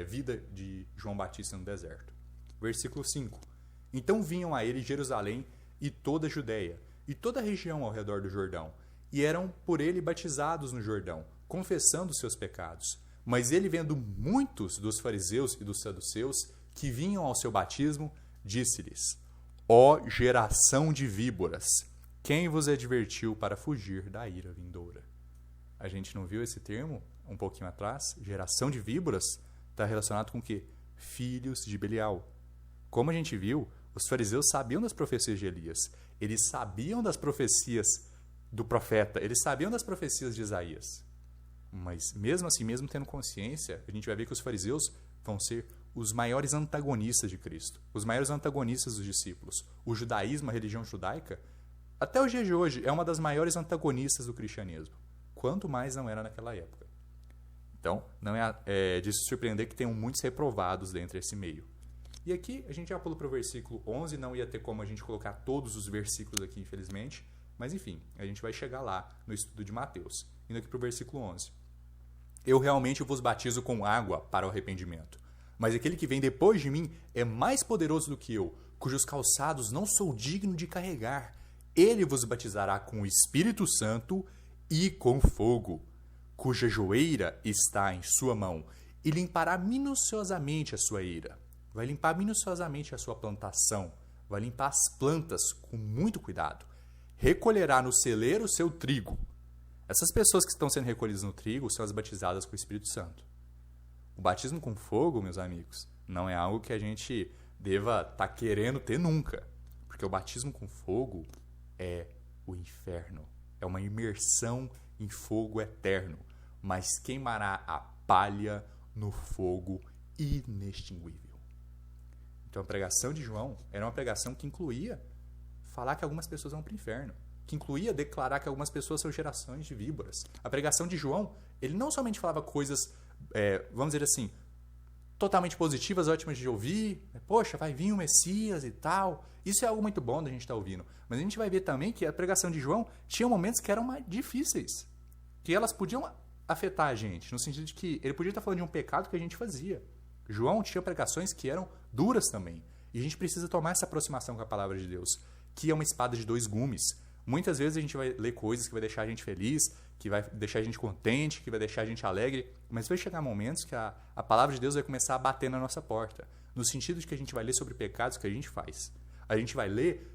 vida de João Batista no deserto. Versículo 5. Então vinham a ele Jerusalém e toda a Judéia, e toda a região ao redor do Jordão, e eram por ele batizados no Jordão, confessando seus pecados. Mas ele, vendo muitos dos fariseus e dos saduceus que vinham ao seu batismo, disse-lhes: ó geração de víboras, quem vos advertiu para fugir da ira vindoura? A gente não viu esse termo um pouquinho atrás? Geração de víboras está relacionado com o quê? Filhos de Belial. Como a gente viu, os fariseus sabiam das profecias de Elias. Eles sabiam das profecias do profeta. Eles sabiam das profecias de Isaías. Mas mesmo assim, mesmo tendo consciência, a gente vai ver que os fariseus vão ser os maiores antagonistas de Cristo. Os maiores antagonistas dos discípulos. O judaísmo, a religião judaica, até o dia de hoje, é uma das maiores antagonistas do cristianismo. Quanto mais não era naquela época. Então, não é de se surpreender que tenham muitos reprovados dentro desse meio. E aqui, a gente já pulou para o versículo 11, não ia ter como a gente colocar todos os versículos aqui, infelizmente, mas enfim, a gente vai chegar lá no estudo de Mateus. Indo aqui para o versículo 11. Eu realmente vos batizo com água para o arrependimento, mas aquele que vem depois de mim é mais poderoso do que eu, cujos calçados não sou digno de carregar. Ele vos batizará com o Espírito Santo e com fogo, cuja joeira está em sua mão, e limpará minuciosamente a sua eira. Vai limpar minuciosamente a sua plantação, vai limpar as plantas com muito cuidado. Recolherá no celeiro o seu trigo. Essas pessoas que estão sendo recolhidas no trigo são as batizadas com o Espírito Santo. O batismo com fogo, meus amigos, não é algo que a gente deva estar querendo ter nunca. Porque o batismo com fogo é o inferno. É uma imersão em fogo eterno, mas queimará a palha no fogo inextinguível. Então a pregação de João era uma pregação que incluía falar que algumas pessoas vão para o inferno, que incluía declarar que algumas pessoas são gerações de víboras. A pregação de João, ele não somente falava coisas, vamos dizer assim, totalmente positivas, ótimas de ouvir, poxa, vai vir o Messias e tal. Isso é algo muito bom da gente estar ouvindo. Mas a gente vai ver também que a pregação de João tinha momentos que eram mais difíceis, que elas podiam afetar a gente, no sentido de que ele podia estar falando de um pecado que a gente fazia. João tinha pregações que eram duras também. E a gente precisa tomar essa aproximação com a palavra de Deus, que é uma espada de dois gumes. Muitas vezes a gente vai ler coisas que vai deixar a gente feliz, que vai deixar a gente contente, que vai deixar a gente alegre, mas vai chegar momentos que a palavra de Deus vai começar a bater na nossa porta, no sentido de que a gente vai ler sobre pecados que a gente faz. A gente vai ler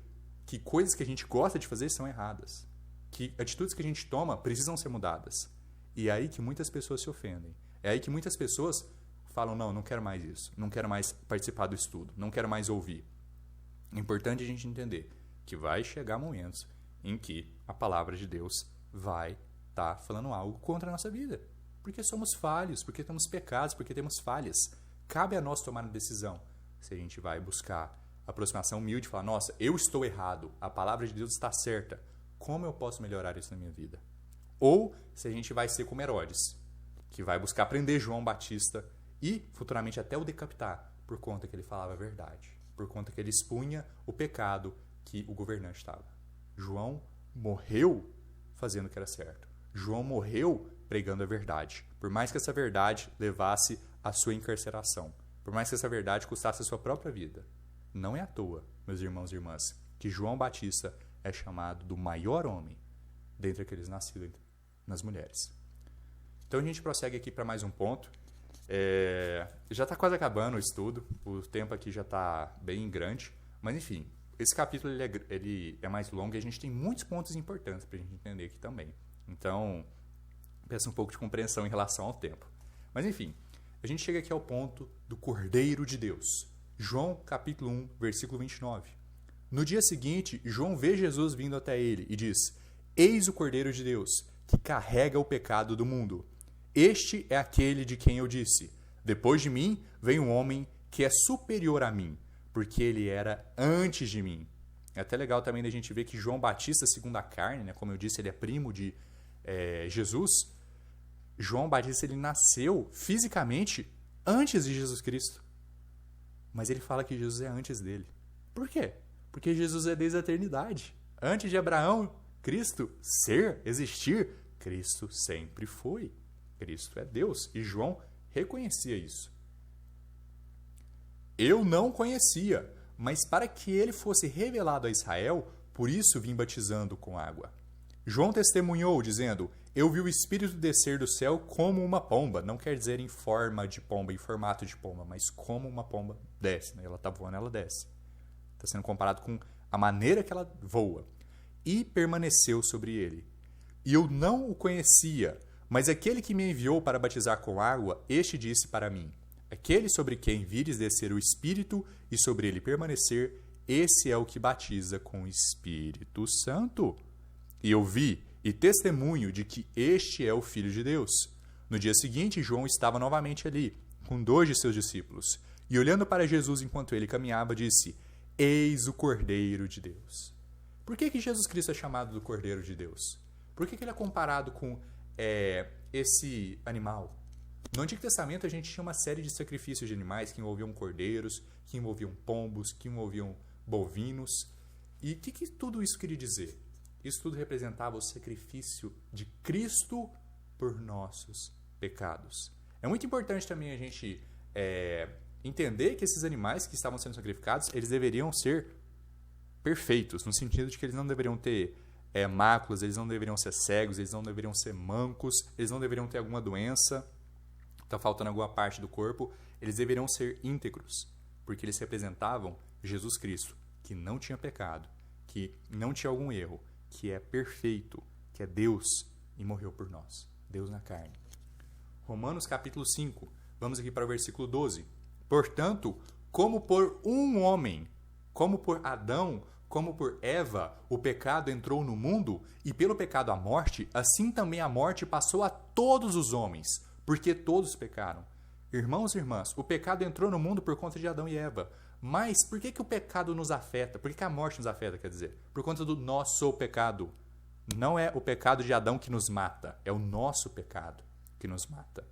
que coisas que a gente gosta de fazer são erradas, que atitudes que a gente toma precisam ser mudadas. E é aí que muitas pessoas se ofendem. É aí que muitas pessoas falam, não quero mais isso, não quero mais participar do estudo, não quero mais ouvir. É importante a gente entender que vai chegar momentos em que a palavra de Deus vai estar falando algo contra a nossa vida. Porque somos falhos, porque temos pecados, porque temos falhas. Cabe a nós tomar uma decisão. Se a gente vai buscar aproximação humilde e falar, nossa, eu estou errado, a palavra de Deus está certa, como eu posso melhorar isso na minha vida? Ou se a gente vai ser como Herodes, que vai buscar prender João Batista e futuramente até o decapitar, por conta que ele falava a verdade, por conta que ele expunha o pecado que o governante estava. João morreu fazendo o que era certo. João morreu pregando a verdade, por mais que essa verdade levasse à sua encarceração, por mais que essa verdade custasse a sua própria vida. Não é à toa, meus irmãos e irmãs, que João Batista é chamado do maior homem dentre aqueles nascidos nas mulheres. Então a gente prossegue aqui para mais um ponto. Já está quase acabando o estudo, o tempo aqui já está bem grande, mas enfim, esse capítulo ele é mais longo e a gente tem muitos pontos importantes para a gente entender aqui também. Então, peço um pouco de compreensão em relação ao tempo. Mas enfim, a gente chega aqui ao ponto do Cordeiro de Deus. João capítulo 1, versículo 29. No dia seguinte, João vê Jesus vindo até ele e diz: Eis o Cordeiro de Deus, que carrega o pecado do mundo. Este é aquele de quem eu disse: depois de mim vem um homem que é superior a mim, porque ele era antes de mim. É até legal também a gente ver que João Batista, segundo a carne, né, como eu disse, ele é primo de Jesus. João Batista ele nasceu fisicamente antes de Jesus Cristo. Mas ele fala que Jesus é antes dele. Por quê? Porque Jesus é desde a eternidade. Antes de Abraão, Cristo existir, Cristo sempre foi. Cristo é Deus. E João reconhecia isso. Eu não conhecia, mas para que ele fosse revelado a Israel, por isso vim batizando com água. João testemunhou, dizendo: Eu vi o Espírito descer do céu como uma pomba. Não quer dizer em forma de pomba, em formato de pomba, mas como uma pomba desce. Né? Ela está voando, ela desce. Está sendo comparado com a maneira que ela voa. E permaneceu sobre ele. E eu não o conhecia, mas aquele que me enviou para batizar com água, este disse para mim: Aquele sobre quem vires descer o Espírito e sobre ele permanecer, esse é o que batiza com o Espírito Santo. E eu vi e testemunho de que este é o Filho de Deus. No dia seguinte, João estava novamente ali, com 2 de seus discípulos. E olhando para Jesus enquanto ele caminhava, disse: Eis o Cordeiro de Deus. Por que Jesus Cristo é chamado do Cordeiro de Deus? Por que ele é comparado com esse animal? No Antigo Testamento, a gente tinha uma série de sacrifícios de animais que envolviam cordeiros, que envolviam pombos, que envolviam bovinos. E o que tudo isso queria dizer? Isso tudo representava o sacrifício de Cristo por nossos pecados. É muito importante também a gente entender que esses animais que estavam sendo sacrificados, eles deveriam ser perfeitos, no sentido de que eles não deveriam ter máculas, eles não deveriam ser cegos, eles não deveriam ser mancos, eles não deveriam ter alguma doença, está faltando alguma parte do corpo, eles deveriam ser íntegros, porque eles representavam Jesus Cristo, que não tinha pecado, que não tinha algum erro, que é perfeito, que é Deus e morreu por nós. Deus na carne. Romanos capítulo 5, vamos aqui para o versículo 12. Portanto, como por um homem, como por Adão, como por Eva, o pecado entrou no mundo, e pelo pecado a morte, assim também a morte passou a todos os homens, porque todos pecaram. Irmãos e irmãs, o pecado entrou no mundo por conta de Adão e Eva. Mas por que o pecado nos afeta? Por que a morte nos afeta, quer dizer? Por conta do nosso pecado. Não é o pecado de Adão que nos mata, é o nosso pecado que nos mata.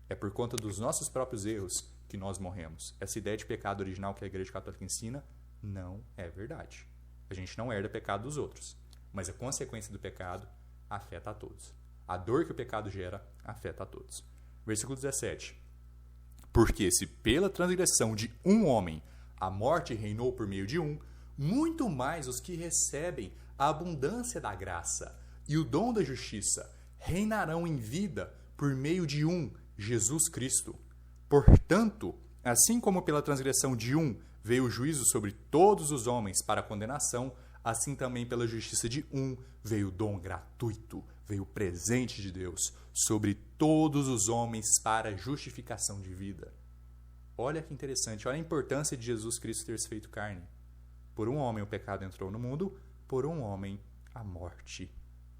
É por conta dos nossos próprios erros que nós morremos. Essa ideia de pecado original que a Igreja Católica ensina não é verdade. A gente não herda pecado dos outros, mas a consequência do pecado afeta a todos. A dor que o pecado gera afeta a todos. Versículo 17. Porque se pela transgressão de um homem a morte reinou por meio de um, muito mais os que recebem a abundância da graça e o dom da justiça reinarão em vida por meio de um, Jesus Cristo. Portanto, assim como pela transgressão de um veio o juízo sobre todos os homens para a condenação, assim também pela justiça de um veio o dom gratuito, veio o presente de Deus sobre todos os homens para a justificação de vida. Olha que interessante, olha a importância de Jesus Cristo ter se feito carne. Por um homem o pecado entrou no mundo, por um homem a morte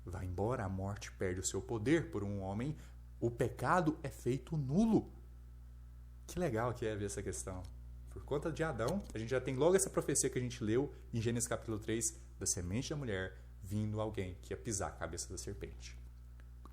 vai embora, a morte perde o seu poder. Por um homem o pecado é feito nulo. Que legal que é ver essa questão. Por conta de Adão, a gente já tem logo essa profecia que a gente leu em Gênesis capítulo 3, da semente da mulher, vindo alguém que ia pisar a cabeça da serpente.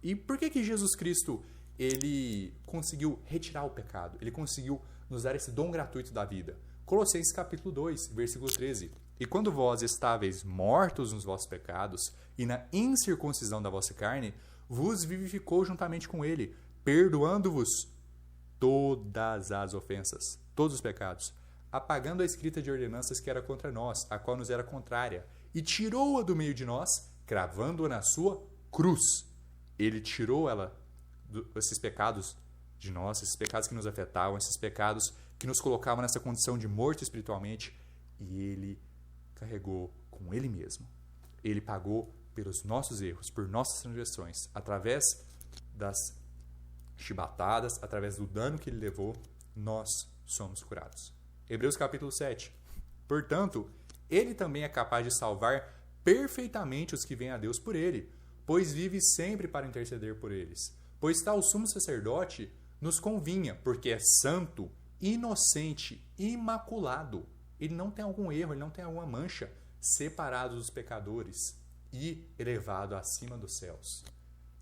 E por que Jesus Cristo ele conseguiu retirar o pecado? Ele conseguiu nos dar esse dom gratuito da vida. Colossenses capítulo 2, versículo 13. E quando vós estáveis mortos nos vossos pecados e na incircuncisão da vossa carne, vos vivificou juntamente com ele, perdoando-vos todas as ofensas, todos os pecados, apagando a escrita de ordenanças que era contra nós, a qual nos era contrária, e tirou-a do meio de nós, cravando-a na sua cruz, ele tirou esses pecados de nós, esses pecados que nos afetavam, esses pecados que nos colocavam nessa condição de morto espiritualmente, e ele carregou com ele mesmo. Ele pagou pelos nossos erros, por nossas transgressões, através das chibatadas, através do dano que ele levou, nós somos curados. Hebreus capítulo 7. Portanto, ele também é capaz de salvar perfeitamente os que vêm a Deus por ele, pois vive sempre para interceder por eles. Pois tal sumo sacerdote nos convinha, porque é santo, inocente, imaculado. Ele não tem algum erro, ele não tem alguma mancha, separado dos pecadores e elevado acima dos céus.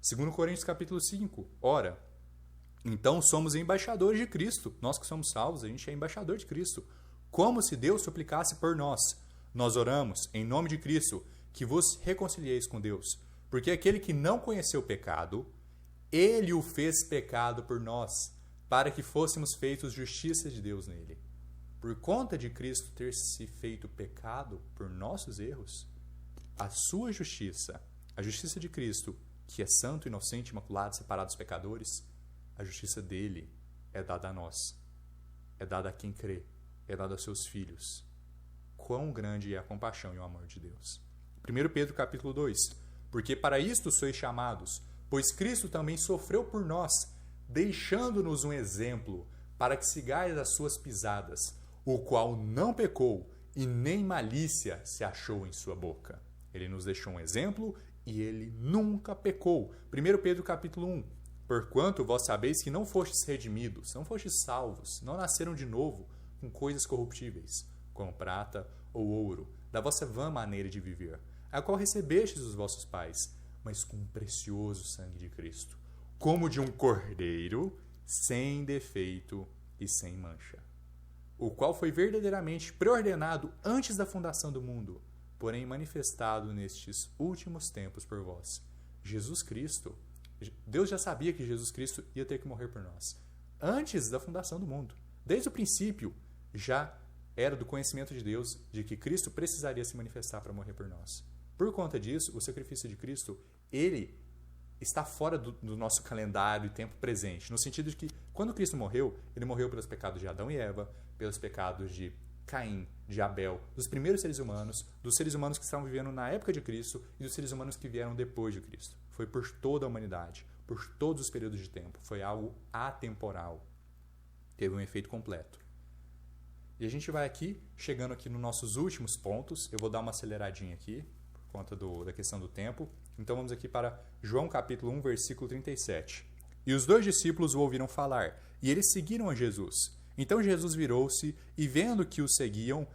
2 Coríntios capítulo 5. Ora, então somos embaixadores de Cristo. Nós que somos salvos, a gente é embaixador de Cristo. Como se Deus suplicasse por nós. Nós oramos, em nome de Cristo, que vos reconcilieis com Deus. Porque aquele que não conheceu o pecado, ele o fez pecado por nós, para que fôssemos feitos justiça de Deus nele. Por conta de Cristo ter se feito pecado por nossos erros, a sua justiça, a justiça de Cristo, que é santo, inocente, imaculado, separado dos pecadores, a justiça dele é dada a nós, é dada a quem crê, é dada aos seus filhos. Quão grande é a compaixão e o amor de Deus. 1 Pedro capítulo 2. Porque para isto sois chamados, pois Cristo também sofreu por nós, deixando-nos um exemplo, para que sigais as suas pisadas, o qual não pecou e nem malícia se achou em sua boca. Ele nos deixou um exemplo e ele nunca pecou. 1 Pedro capítulo 1. Porquanto vós sabeis que não fostes redimidos, não fostes salvos, não nasceram de novo com coisas corruptíveis, como prata ou ouro, da vossa vã maneira de viver, a qual recebestes dos vossos pais, mas com o precioso sangue de Cristo, como de um cordeiro, sem defeito e sem mancha, o qual foi verdadeiramente preordenado antes da fundação do mundo, porém manifestado nestes últimos tempos por vós. Jesus Cristo, Deus já sabia que Jesus Cristo ia ter que morrer por nós, antes da fundação do mundo. Desde o princípio, já era do conhecimento de Deus de que Cristo precisaria se manifestar para morrer por nós. Por conta disso, o sacrifício de Cristo, ele está fora do nosso calendário e tempo presente, no sentido de que, quando Cristo morreu, ele morreu pelos pecados de Adão e Eva, pelos pecados de Caim, de Abel, dos primeiros seres humanos, dos seres humanos que estavam vivendo na época de Cristo e dos seres humanos que vieram depois de Cristo. Foi por toda a humanidade, por todos os períodos de tempo. Foi algo atemporal. Teve um efeito completo. E a gente vai aqui, chegando aqui nos nossos últimos pontos. Eu vou dar uma aceleradinha aqui, por conta da questão do tempo. Então vamos aqui para João capítulo 1, versículo 37. E os 2 discípulos o ouviram falar, e eles seguiram a Jesus. Então Jesus virou-se, e vendo que o seguiam,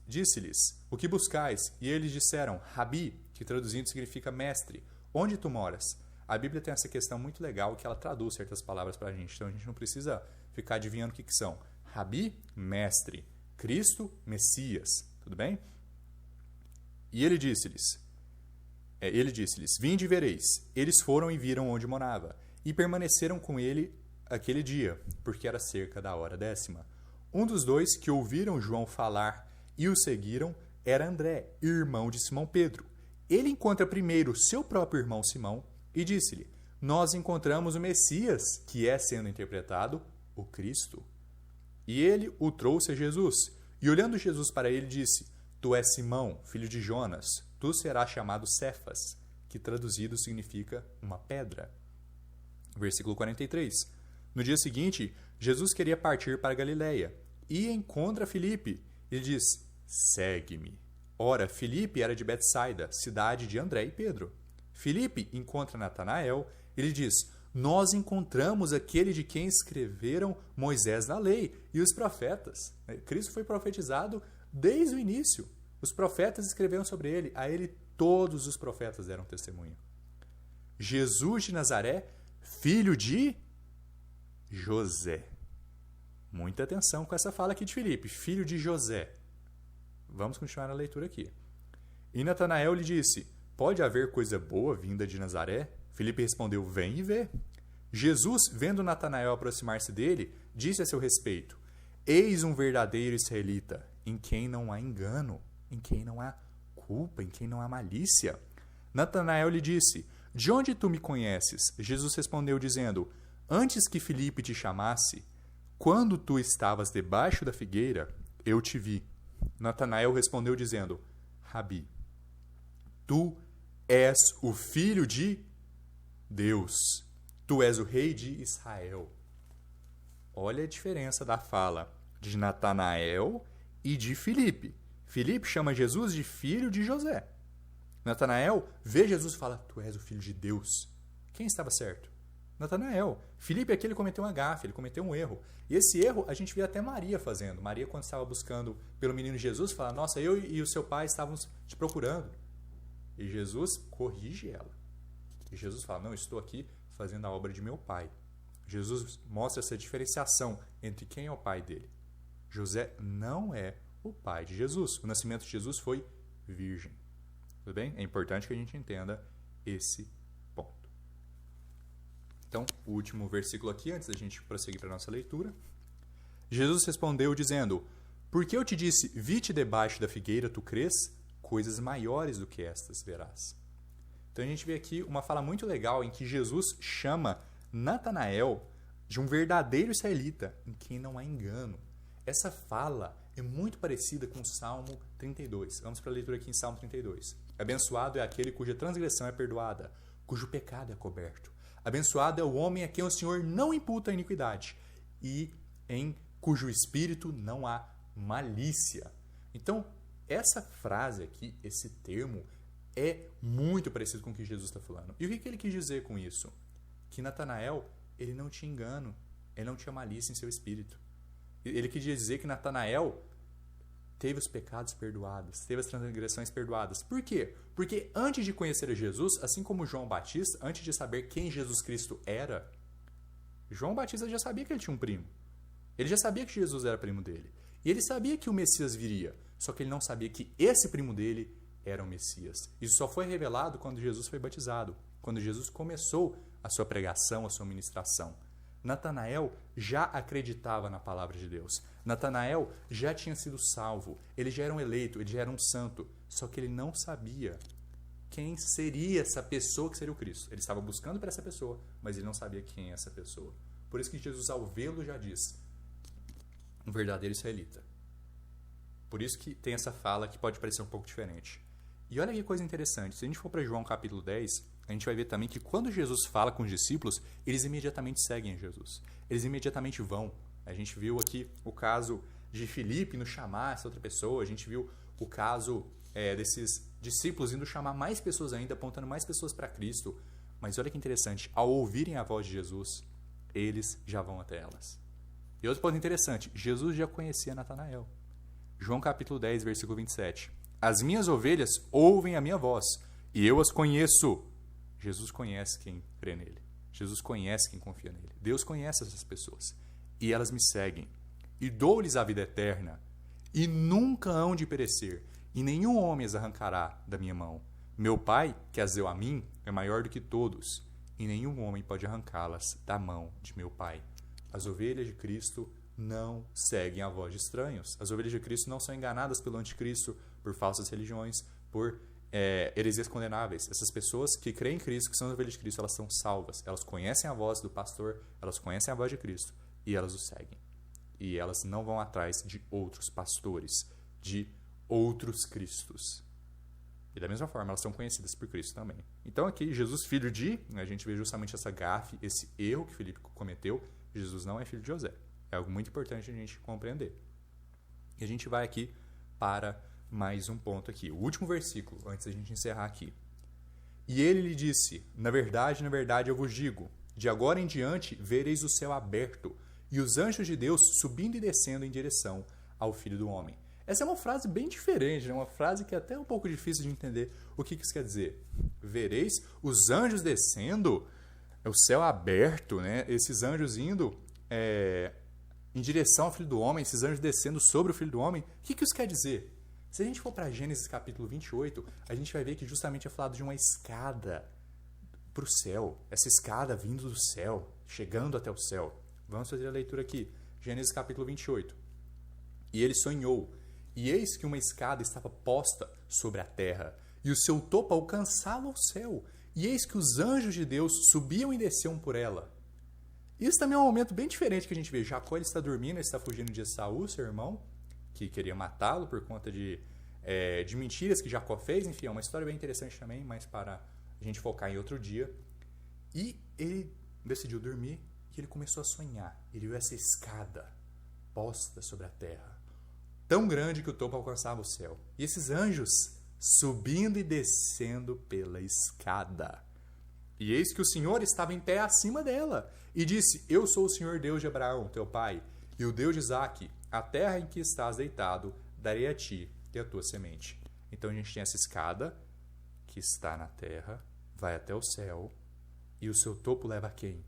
disse-lhes, o que buscais? E eles disseram, Rabi, que traduzindo significa mestre, onde tu moras? A Bíblia tem essa questão muito legal, que ela traduz certas palavras para a gente, então a gente não precisa ficar adivinhando o que são. Rabi, mestre, Cristo, Messias, tudo bem? E ele disse-lhes, vinde e vereis. Eles foram e viram onde morava, e permaneceram com ele aquele dia, porque era cerca da hora 10ª. Um dos 2 que ouviram João falar e o seguiram era André, irmão de Simão Pedro. Ele encontra primeiro seu próprio irmão Simão e disse-lhe, nós encontramos o Messias, que é, sendo interpretado, o Cristo. E ele o trouxe a Jesus. E olhando Jesus para ele, disse, tu és Simão, filho de Jonas, tu serás chamado Cefas, que traduzido significa uma pedra. Versículo 43. No dia seguinte, Jesus queria partir para Galiléia e encontra Filipe e diz, segue-me. Ora, Filipe era de Betsaida, cidade de André e Pedro. Filipe encontra Natanael e lhe diz, nós encontramos aquele de quem escreveram Moisés na lei e os profetas. Cristo foi profetizado desde o início. Os profetas escreveram sobre ele. A ele todos os profetas deram testemunho. Jesus de Nazaré, filho de José. Muita atenção com essa fala aqui de Filipe, filho de José. Vamos continuar a leitura aqui. E Natanael lhe disse, pode haver coisa boa vinda de Nazaré? Filipe respondeu, vem e vê. Jesus, vendo Natanael aproximar-se dele, disse a seu respeito, eis um verdadeiro israelita, em quem não há engano, em quem não há culpa, em quem não há malícia. Natanael lhe disse, de onde tu me conheces? Jesus respondeu dizendo, antes que Filipe te chamasse, quando tu estavas debaixo da figueira, eu te vi. Natanael respondeu dizendo, Rabi, tu és o Filho de Deus, tu és o Rei de Israel. Olha a diferença da fala de Natanael e de Filipe. Filipe chama Jesus de filho de José. Natanael vê Jesus e fala, tu és o Filho de Deus. Quem estava certo? Natanael. Filipe aqui ele cometeu uma gafe, ele cometeu um erro. E esse erro a gente vê até Maria fazendo. Maria, quando estava buscando pelo menino Jesus, fala, nossa, eu e o seu pai estávamos te procurando. E Jesus corrige ela. E Jesus fala, não, estou aqui fazendo a obra de meu pai. Jesus mostra essa diferenciação entre quem é o pai dele. José não é o pai de Jesus. O nascimento de Jesus foi virgem. Tudo bem? É importante que a gente entenda esse ponto. Então, o último versículo aqui, antes da gente prosseguir para a nossa leitura. Jesus respondeu dizendo, por que eu te disse, vi-te debaixo da figueira, tu crês? Coisas maiores do que estas verás. Então, a gente vê aqui uma fala muito legal em que Jesus chama Natanael de um verdadeiro israelita, em quem não há engano. Essa fala é muito parecida com o Salmo 32. Vamos para a leitura aqui em Salmo 32. Abençoado é aquele cuja transgressão é perdoada, cujo pecado é coberto. Abençoado é o homem a quem o Senhor não imputa a iniquidade e em cujo espírito não há malícia. Então, essa frase aqui, esse termo, é muito parecido com o que Jesus está falando. E o que ele quis dizer com isso? Que Natanael, ele não tinha engano, ele não tinha malícia em seu espírito. Ele quis dizer que Natanael teve os pecados perdoados, teve as transgressões perdoadas. Por quê? Porque antes de conhecer a Jesus, assim como João Batista, antes de saber quem Jesus Cristo era, João Batista já sabia que ele tinha um primo. Ele já sabia que Jesus era primo dele. E ele sabia que o Messias viria, só que ele não sabia que esse primo dele era o Messias. Isso só foi revelado quando Jesus foi batizado, quando Jesus começou a sua pregação, a sua ministração. Natanael já acreditava na palavra de Deus. Natanael já tinha sido salvo. Ele já era um eleito, ele já era um santo. Só que ele não sabia quem seria essa pessoa que seria o Cristo. Ele estava buscando para essa pessoa, mas ele não sabia quem é essa pessoa. Por isso que Jesus, ao vê-lo, já diz, um verdadeiro israelita. Por isso que tem essa fala que pode parecer um pouco diferente. E olha que coisa interessante. Se a gente for para João capítulo 10... a gente vai ver também que quando Jesus fala com os discípulos, eles imediatamente seguem a Jesus. Eles imediatamente vão. A gente viu aqui o caso de Filipe indo chamar essa outra pessoa. A gente viu o caso desses discípulos indo chamar mais pessoas ainda, apontando mais pessoas para Cristo. Mas olha que interessante. Ao ouvirem a voz de Jesus, eles já vão até elas. E outro ponto interessante. Jesus já conhecia Natanael. João capítulo 10, versículo 27. As minhas ovelhas ouvem a minha voz, e eu as conheço. Jesus conhece quem crê nele. Jesus conhece quem confia nele. Deus conhece essas pessoas. E elas me seguem. E dou-lhes a vida eterna. E nunca hão de perecer. E nenhum homem as arrancará da minha mão. Meu Pai, que as deu a mim, é maior do que todos. E nenhum homem pode arrancá-las da mão de meu Pai. As ovelhas de Cristo não seguem a voz de estranhos. As ovelhas de Cristo não são enganadas pelo anticristo, por falsas religiões, por heresias condenáveis. Essas pessoas que creem em Cristo, que são as ovelhas de Cristo, elas são salvas. Elas conhecem a voz do pastor, elas conhecem a voz de Cristo e elas o seguem. E elas não vão atrás de outros pastores, de outros cristos. E da mesma forma, elas são conhecidas por Cristo também. Então aqui, Jesus, filho de... a gente vê justamente essa gafe, esse erro que Filipe cometeu. Jesus não é filho de José. É algo muito importante a gente compreender. E a gente vai aqui para mais um ponto aqui. O último versículo, antes da gente encerrar aqui. E ele lhe disse, na verdade, eu vos digo, de agora em diante vereis o céu aberto e os anjos de Deus subindo e descendo em direção ao Filho do Homem. Essa é uma frase bem diferente, né? Uma frase que é até um pouco difícil de entender o que isso quer dizer. Vereis os anjos descendo, o céu aberto, né? Esses anjos indo em direção ao Filho do Homem, esses anjos descendo sobre o Filho do Homem. O que isso quer dizer? Se a gente for para Gênesis capítulo 28, a gente vai ver que justamente é falado de uma escada para o céu. Essa escada vindo do céu, chegando até o céu. Vamos fazer a leitura aqui. Gênesis capítulo 28. E ele sonhou, e eis que uma escada estava posta sobre a terra, e o seu topo alcançava o céu, e eis que os anjos de Deus subiam e desciam por ela. Isso também é um momento bem diferente que a gente vê. Jacó ele está dormindo, ele está fugindo de Esaú, seu irmão, que queria matá-lo por conta de mentiras que Jacó fez. Enfim, é uma história bem interessante também, mas para a gente focar em outro dia. E ele decidiu dormir e ele começou a sonhar. Ele viu essa escada posta sobre a terra, tão grande que o topo alcançava o céu. E esses anjos subindo e descendo pela escada. E eis que o Senhor estava em pé acima dela e disse: Eu sou o Senhor Deus de Abraão, teu pai, e o Deus de Isaque. A terra em que estás deitado darei a ti e a tua semente. Então a gente tem essa escada que está na terra, vai até o céu, e o seu topo leva a quem?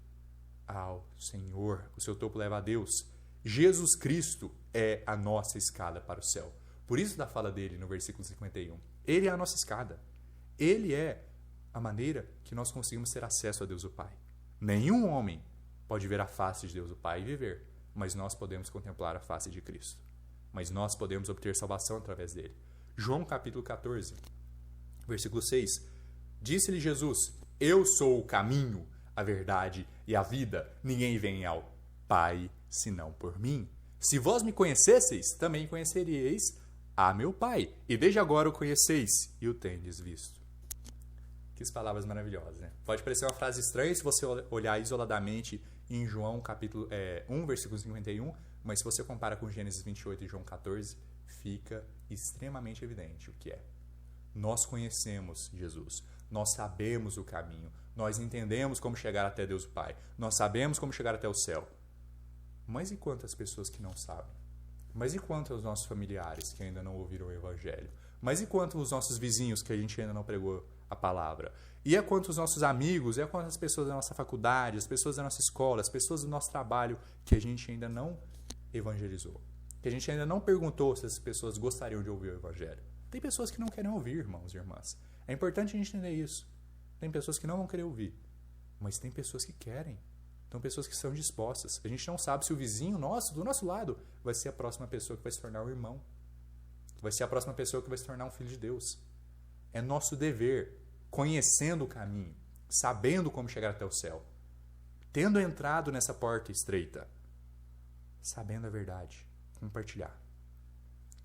Ao Senhor. O seu topo leva a Deus. Jesus Cristo é a nossa escada para o céu. Por isso da fala dele no versículo 51. Ele é a nossa escada. Ele é a maneira que nós conseguimos ter acesso a Deus o Pai. Nenhum homem pode ver a face de Deus o Pai e viver, mas nós podemos contemplar a face de Cristo. Mas nós podemos obter salvação através dele. João capítulo 14, versículo 6. Disse-lhe Jesus: Eu sou o caminho, a verdade e a vida. Ninguém vem ao Pai senão por mim. Se vós me conhecesseis, também conheceríeis a meu Pai. E desde agora o conheceis e o tendes visto. Que palavras maravilhosas, né? Pode parecer uma frase estranha se você olhar isoladamente em João capítulo 1, versículo 51, mas se você compara com Gênesis 28 e João 14, fica extremamente evidente o que é. Nós conhecemos Jesus, nós sabemos o caminho, nós entendemos como chegar até Deus o Pai, nós sabemos como chegar até o céu. Mas e quantas pessoas que não sabem? Mas e quantos os nossos familiares que ainda não ouviram o Evangelho? Mas e quantos os nossos vizinhos que a gente ainda não pregou a palavra? E é quantos os nossos amigos, é quantas pessoas da nossa faculdade, as pessoas da nossa escola, as pessoas do nosso trabalho que a gente ainda não evangelizou? Que a gente ainda não perguntou se as pessoas gostariam de ouvir o Evangelho. Tem pessoas que não querem ouvir, irmãos e irmãs. É importante a gente entender isso. Tem pessoas que não vão querer ouvir, mas tem pessoas que querem. Então, pessoas que são dispostas. A gente não sabe se o vizinho nosso, do nosso lado, vai ser a próxima pessoa que vai se tornar um irmão. Vai ser a próxima pessoa que vai se tornar um filho de Deus. É nosso dever, conhecendo o caminho, sabendo como chegar até o céu, tendo entrado nessa porta estreita, sabendo a verdade, compartilhar.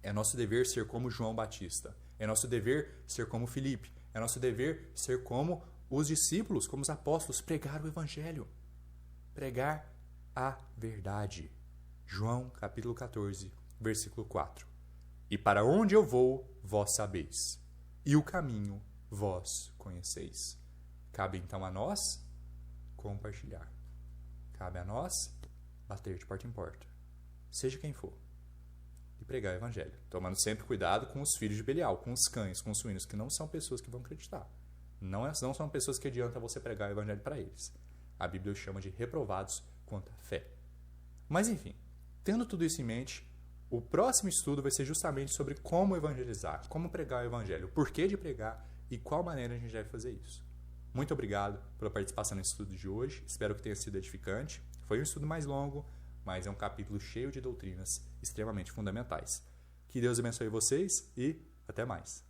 É nosso dever ser como João Batista. É nosso dever ser como Filipe. É nosso dever ser como os discípulos, como os apóstolos, pregar o Evangelho. Pregar a verdade. João capítulo 14, versículo 4. E para onde eu vou, vós sabeis, e o caminho vós conheceis. Cabe então a nós compartilhar. Cabe a nós bater de porta em porta, seja quem for, e pregar o Evangelho, tomando sempre cuidado com os filhos de Belial, com os cães, com os suínos, que não são pessoas que vão acreditar. Não são pessoas que adianta você pregar o Evangelho para eles. A Bíblia os chama de reprovados quanto à fé. Mas enfim, tendo tudo isso em mente, o próximo estudo vai ser justamente sobre como evangelizar, como pregar o Evangelho, o porquê de pregar e qual maneira a gente deve fazer isso. Muito obrigado pela participação nesse estudo de hoje, espero que tenha sido edificante. Foi um estudo mais longo, mas é um capítulo cheio de doutrinas extremamente fundamentais. Que Deus abençoe vocês e até mais.